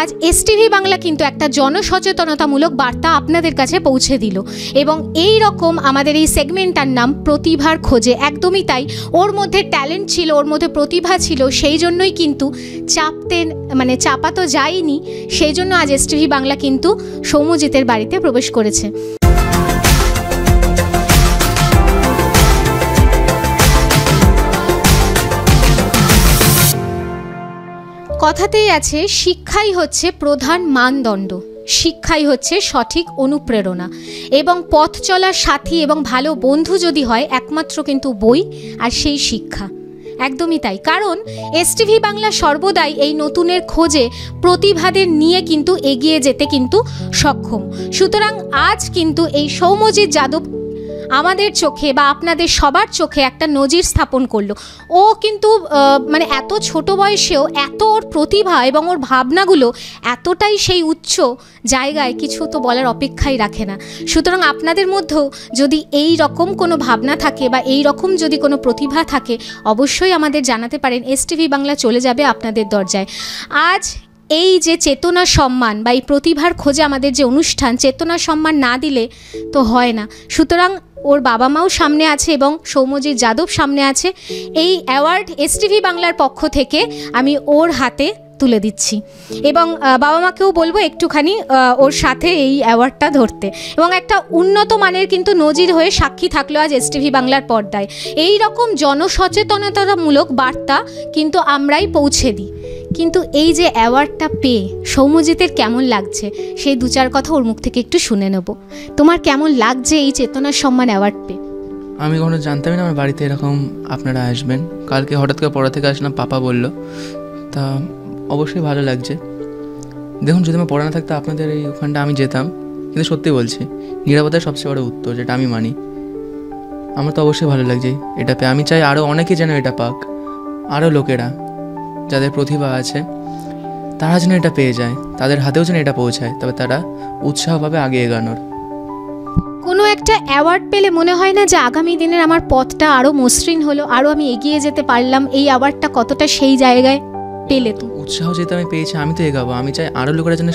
আজ এসটিভি বাংলা কিন্তু একটা জনসচেতনতামূলক বার্তা আপনাদের কাছে পৌঁছে দিল এবং এই রকম আমাদের এই সেগমেন্টটার নাম প্রতিভার খোঁজে। একদমই তাই, ওর মধ্যে ট্যালেন্ট ছিল, ওর মধ্যে প্রতিভা ছিল, সেই জন্যই কিন্তু চাপা তো যায়নি, সেই জন্য আজ এসটিভি বাংলা কিন্তু সৌম্যজিতের বাড়িতে প্রবেশ করেছে। কথাতেই আছে শিক্ষাই হচ্ছে প্রধান মানদণ্ড, শিক্ষাই হচ্ছে সঠিক অনুপ্রেরণা এবং পথ চলার সাথী এবং ভালো বন্ধু যদি হয় একমাত্র কিন্তু বই আর সেই শিক্ষা। একদমই তাই, কারণ এসটিভি বাংলা সর্বদাই এই নতুনের খোঁজে প্রতিভাদের নিয়ে কিন্তু এগিয়ে যেতে কিন্তু সক্ষম। সুতরাং আজ কিন্তু এই সৌম্যজিৎ যাদব আমাদের চোখে বা আপনাদের সবার চোখে একটা নজির স্থাপন করলো। ও কিন্তু এত ছোট বয়সেও এত ওর প্রতিভা এবং ওর ভাবনাগুলো এতটাই সেই উচ্চ জায়গায়, কিছু তো বলার অপেক্ষাই রাখে না। সুতরাং আপনাদের মধ্যেও যদি এই রকম কোনো ভাবনা থাকে বা এই রকম যদি কোনো প্রতিভা থাকে, অবশ্যই আমাদের জানাতে পারেন, এসটিভি বাংলা চলে যাবে আপনাদের দরজায়। আজ এই যে চেতনা সম্মান বা এই প্রতিভার খোঁজে আমাদের যে অনুষ্ঠান, চেতনা সম্মান না দিলে তো হয় না। সুতরাং ওর বাবা মাও সামনে আছে এবং সৌম্যজিৎ যাদব সামনে আছে। এই অ্যাওয়ার্ড এসটিভি বাংলার পক্ষ থেকে আমি ওর হাতে তুলে দিচ্ছি এবং বাবা মাকেও বলবো একটুখানি ওর সাথে এই অ্যাওয়ার্ডটা ধরতে, এবং একটা উন্নত মানের কিন্তু নজির হয়ে সাক্ষী থাকলো আজ এসটিভি বাংলার পর্দায়। এই রকম জনসচেতনতামূলক বার্তা কিন্তু আমরাই পৌঁছে দিই। কিন্তু এই যে অ্যাওয়ার্ডটা পেয়ে সৌম্যজিতের কেমন লাগছে সেই দু চার কথা ওর মুখ থেকে একটু শুনে নেব। তোমার কেমন লাগছে এই চেতনা সম্মান অ্যাওয়ার্ড পেয়ে? আমি কখনো জানতামই না আমার বাড়িতে এরকম আপনারা আসবেন। কালকে হঠাৎ করে পড়া থেকে আসলাম, পাপা বলল, তা অবশ্যই ভালো লাগছে। দেখুন, যদি আমার পড়া না থাকতো আপনাদের এই ওখানটা আমি যেতাম, কিন্তু সত্যি বলছি নিরাপত্তার সবচেয়ে বড় উত্তর, যেটা আমি মানি। আমার তো অবশ্যই ভালো লাগছে এটা পেয়ে। আমি চাই আরও অনেকে যেন এটা পাক, আরও লোকেরা যাদের প্রতিভা আছে তারা যেন এটা পেয়ে যায়, তাদের হাতেও যেন এটা পৌঁছায়, তবে তারা উৎসাহ পাবে আগে এগানোর। কোনো একটা অ্যাওয়ার্ড পেলে মনে হয় না যে আগামী দিনের আমার পথটা আরও মসৃণ হলো, আরও আমি এগিয়ে যেতে পারলাম? এই অ্যাওয়ার্ডটা কতটা সেই জায়গায় পেলে? তো উৎসাহ যেটা আমি পেয়েছি, আমি তো এগাবো। আমি চাই আরও লোকেরা যেন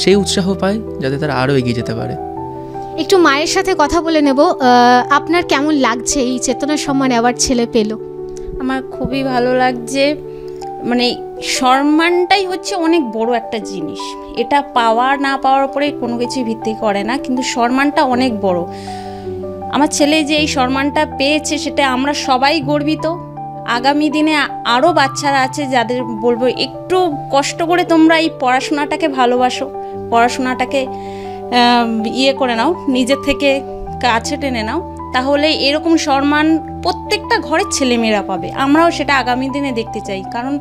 সেই উৎসাহ পায় যাতে তারা আরও এগিয়ে যেতে পারে। একটু মায়ের সাথে কথা বলে নেব। আপনার কেমন লাগছে এই চেতনা সম্মান অ্যাওয়ার্ড ছেলে পেল? আমার খুবই ভালো লাগছে। সম্মানটাই হচ্ছে অনেক বড় একটা জিনিস। এটা পাওয়া না পাওয়ার উপরে কোনো কিছু ভিত্তি করে না, কিন্তু সম্মানটা অনেক বড়। আমার ছেলে যে এই সম্মানটা পেয়েছে সেটা আমরা সবাই গর্বিত। আগামী দিনে আরও বাচ্চারা আছে যাদের বলবো একটু কষ্ট করে তোমরা এই পড়াশোনাটাকে ভালোবাসো, পড়াশোনাটাকে করে নাও, নিজের থেকে কাছে টেনে নাও, তাহলে এরকম সম্মান প্রত্যেকটা ঘরের ছেলেমেয়েরা পাবে। আমরাও সেটা আগামী দিনে দেখতে চাই, কারণ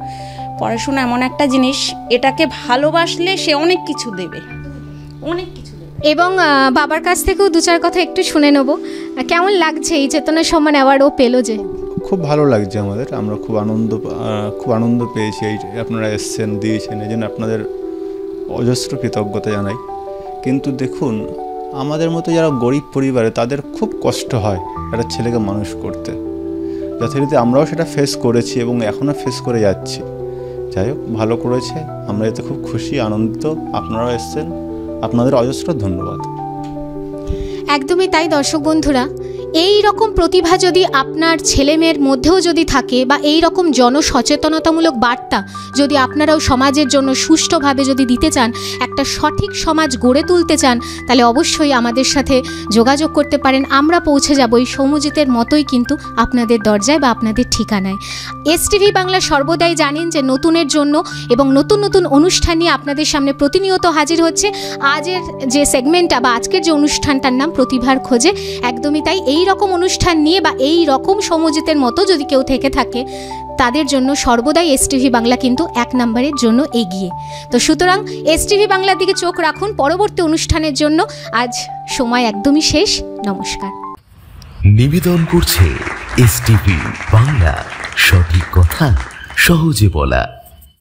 পড়াশোনা এমন একটা জিনিস, এটাকে ভালোবাসলে সে অনেক কিছু দেবে, অনেক কিছু দেবে। এবং বাবার কাছ থেকেও দু চার কথা একটু শুনে নেব। কেমন লাগছে এই চেতনা সম্মান অ্যাওয়ার্ড ও পেলো যে? খুব ভালো লাগছে আমাদের, আমরা খুব আনন্দ পেয়েছি। এই আপনারা এসছেন, দিয়েছেন, এই জন্য আপনাদের অজস্র কৃতজ্ঞতা জানাই। কিন্তু দেখুন, আমাদের মতো যারা গরিব পরিবারে তাদের খুব কষ্ট হয় একটা ছেলেকে মানুষ করতে। যথারীতি আমরাও সেটা ফেস করেছি এবং এখনও ফেস করে যাচ্ছি। যাই হোক, ভালো করেছে, আমরা এতে খুব খুশি, আনন্দিত। আপনারাও এসছেন, আপনাদের অজস্র ধন্যবাদ। একদমই তাই দর্শক বন্ধুরা, এই রকম প্রতিভা যদি আপনার ছেলেমেয়ের মধ্যেও যদি থাকে বা এই রকম জনসচেতনতামূলক বার্তা যদি আপনারাও সমাজের জন্য সুষ্ঠুভাবে যদি দিতে চান, একটা সঠিক সমাজ গড়ে তুলতে চান, তাহলে অবশ্যই আমাদের সাথে যোগাযোগ করতে পারেন। আমরা পৌঁছে যাব এই সৌম্যজিতের মতোই কিন্তু আপনাদের দরজায় বা আপনাদের ঠিকানায়। এসটিভি বাংলা সর্বদাই জানেন যে নতুনের জন্য এবং নতুন নতুন অনুষ্ঠান নিয়ে আপনাদের সামনে প্রতিনিয়ত হাজির হচ্ছে। আজের যে সেগমেন্টটা বা আজকের যে অনুষ্ঠানটার নাম প্রতিভার খোঁজে, একদমই তাই। এই রকম অনুষ্ঠান নিয়ে বা এই রকম সৌম্যজিতের মতো যদি কেউ থেকে থাকে, তাদের জন্য সর্বদাই এসটিভি বাংলা কিন্তু 1 নম্বরের জন্য এগিয়ে। তো সুতরাং এসটিভি বাংলার দিকে চোখ রাখুন পরবর্তী অনুষ্ঠানের জন্য। আজ সময় একদমই শেষ। নমস্কার। নিবেদন করছে এসটিভি বাংলা, সঠিক কথা সহজে বলা।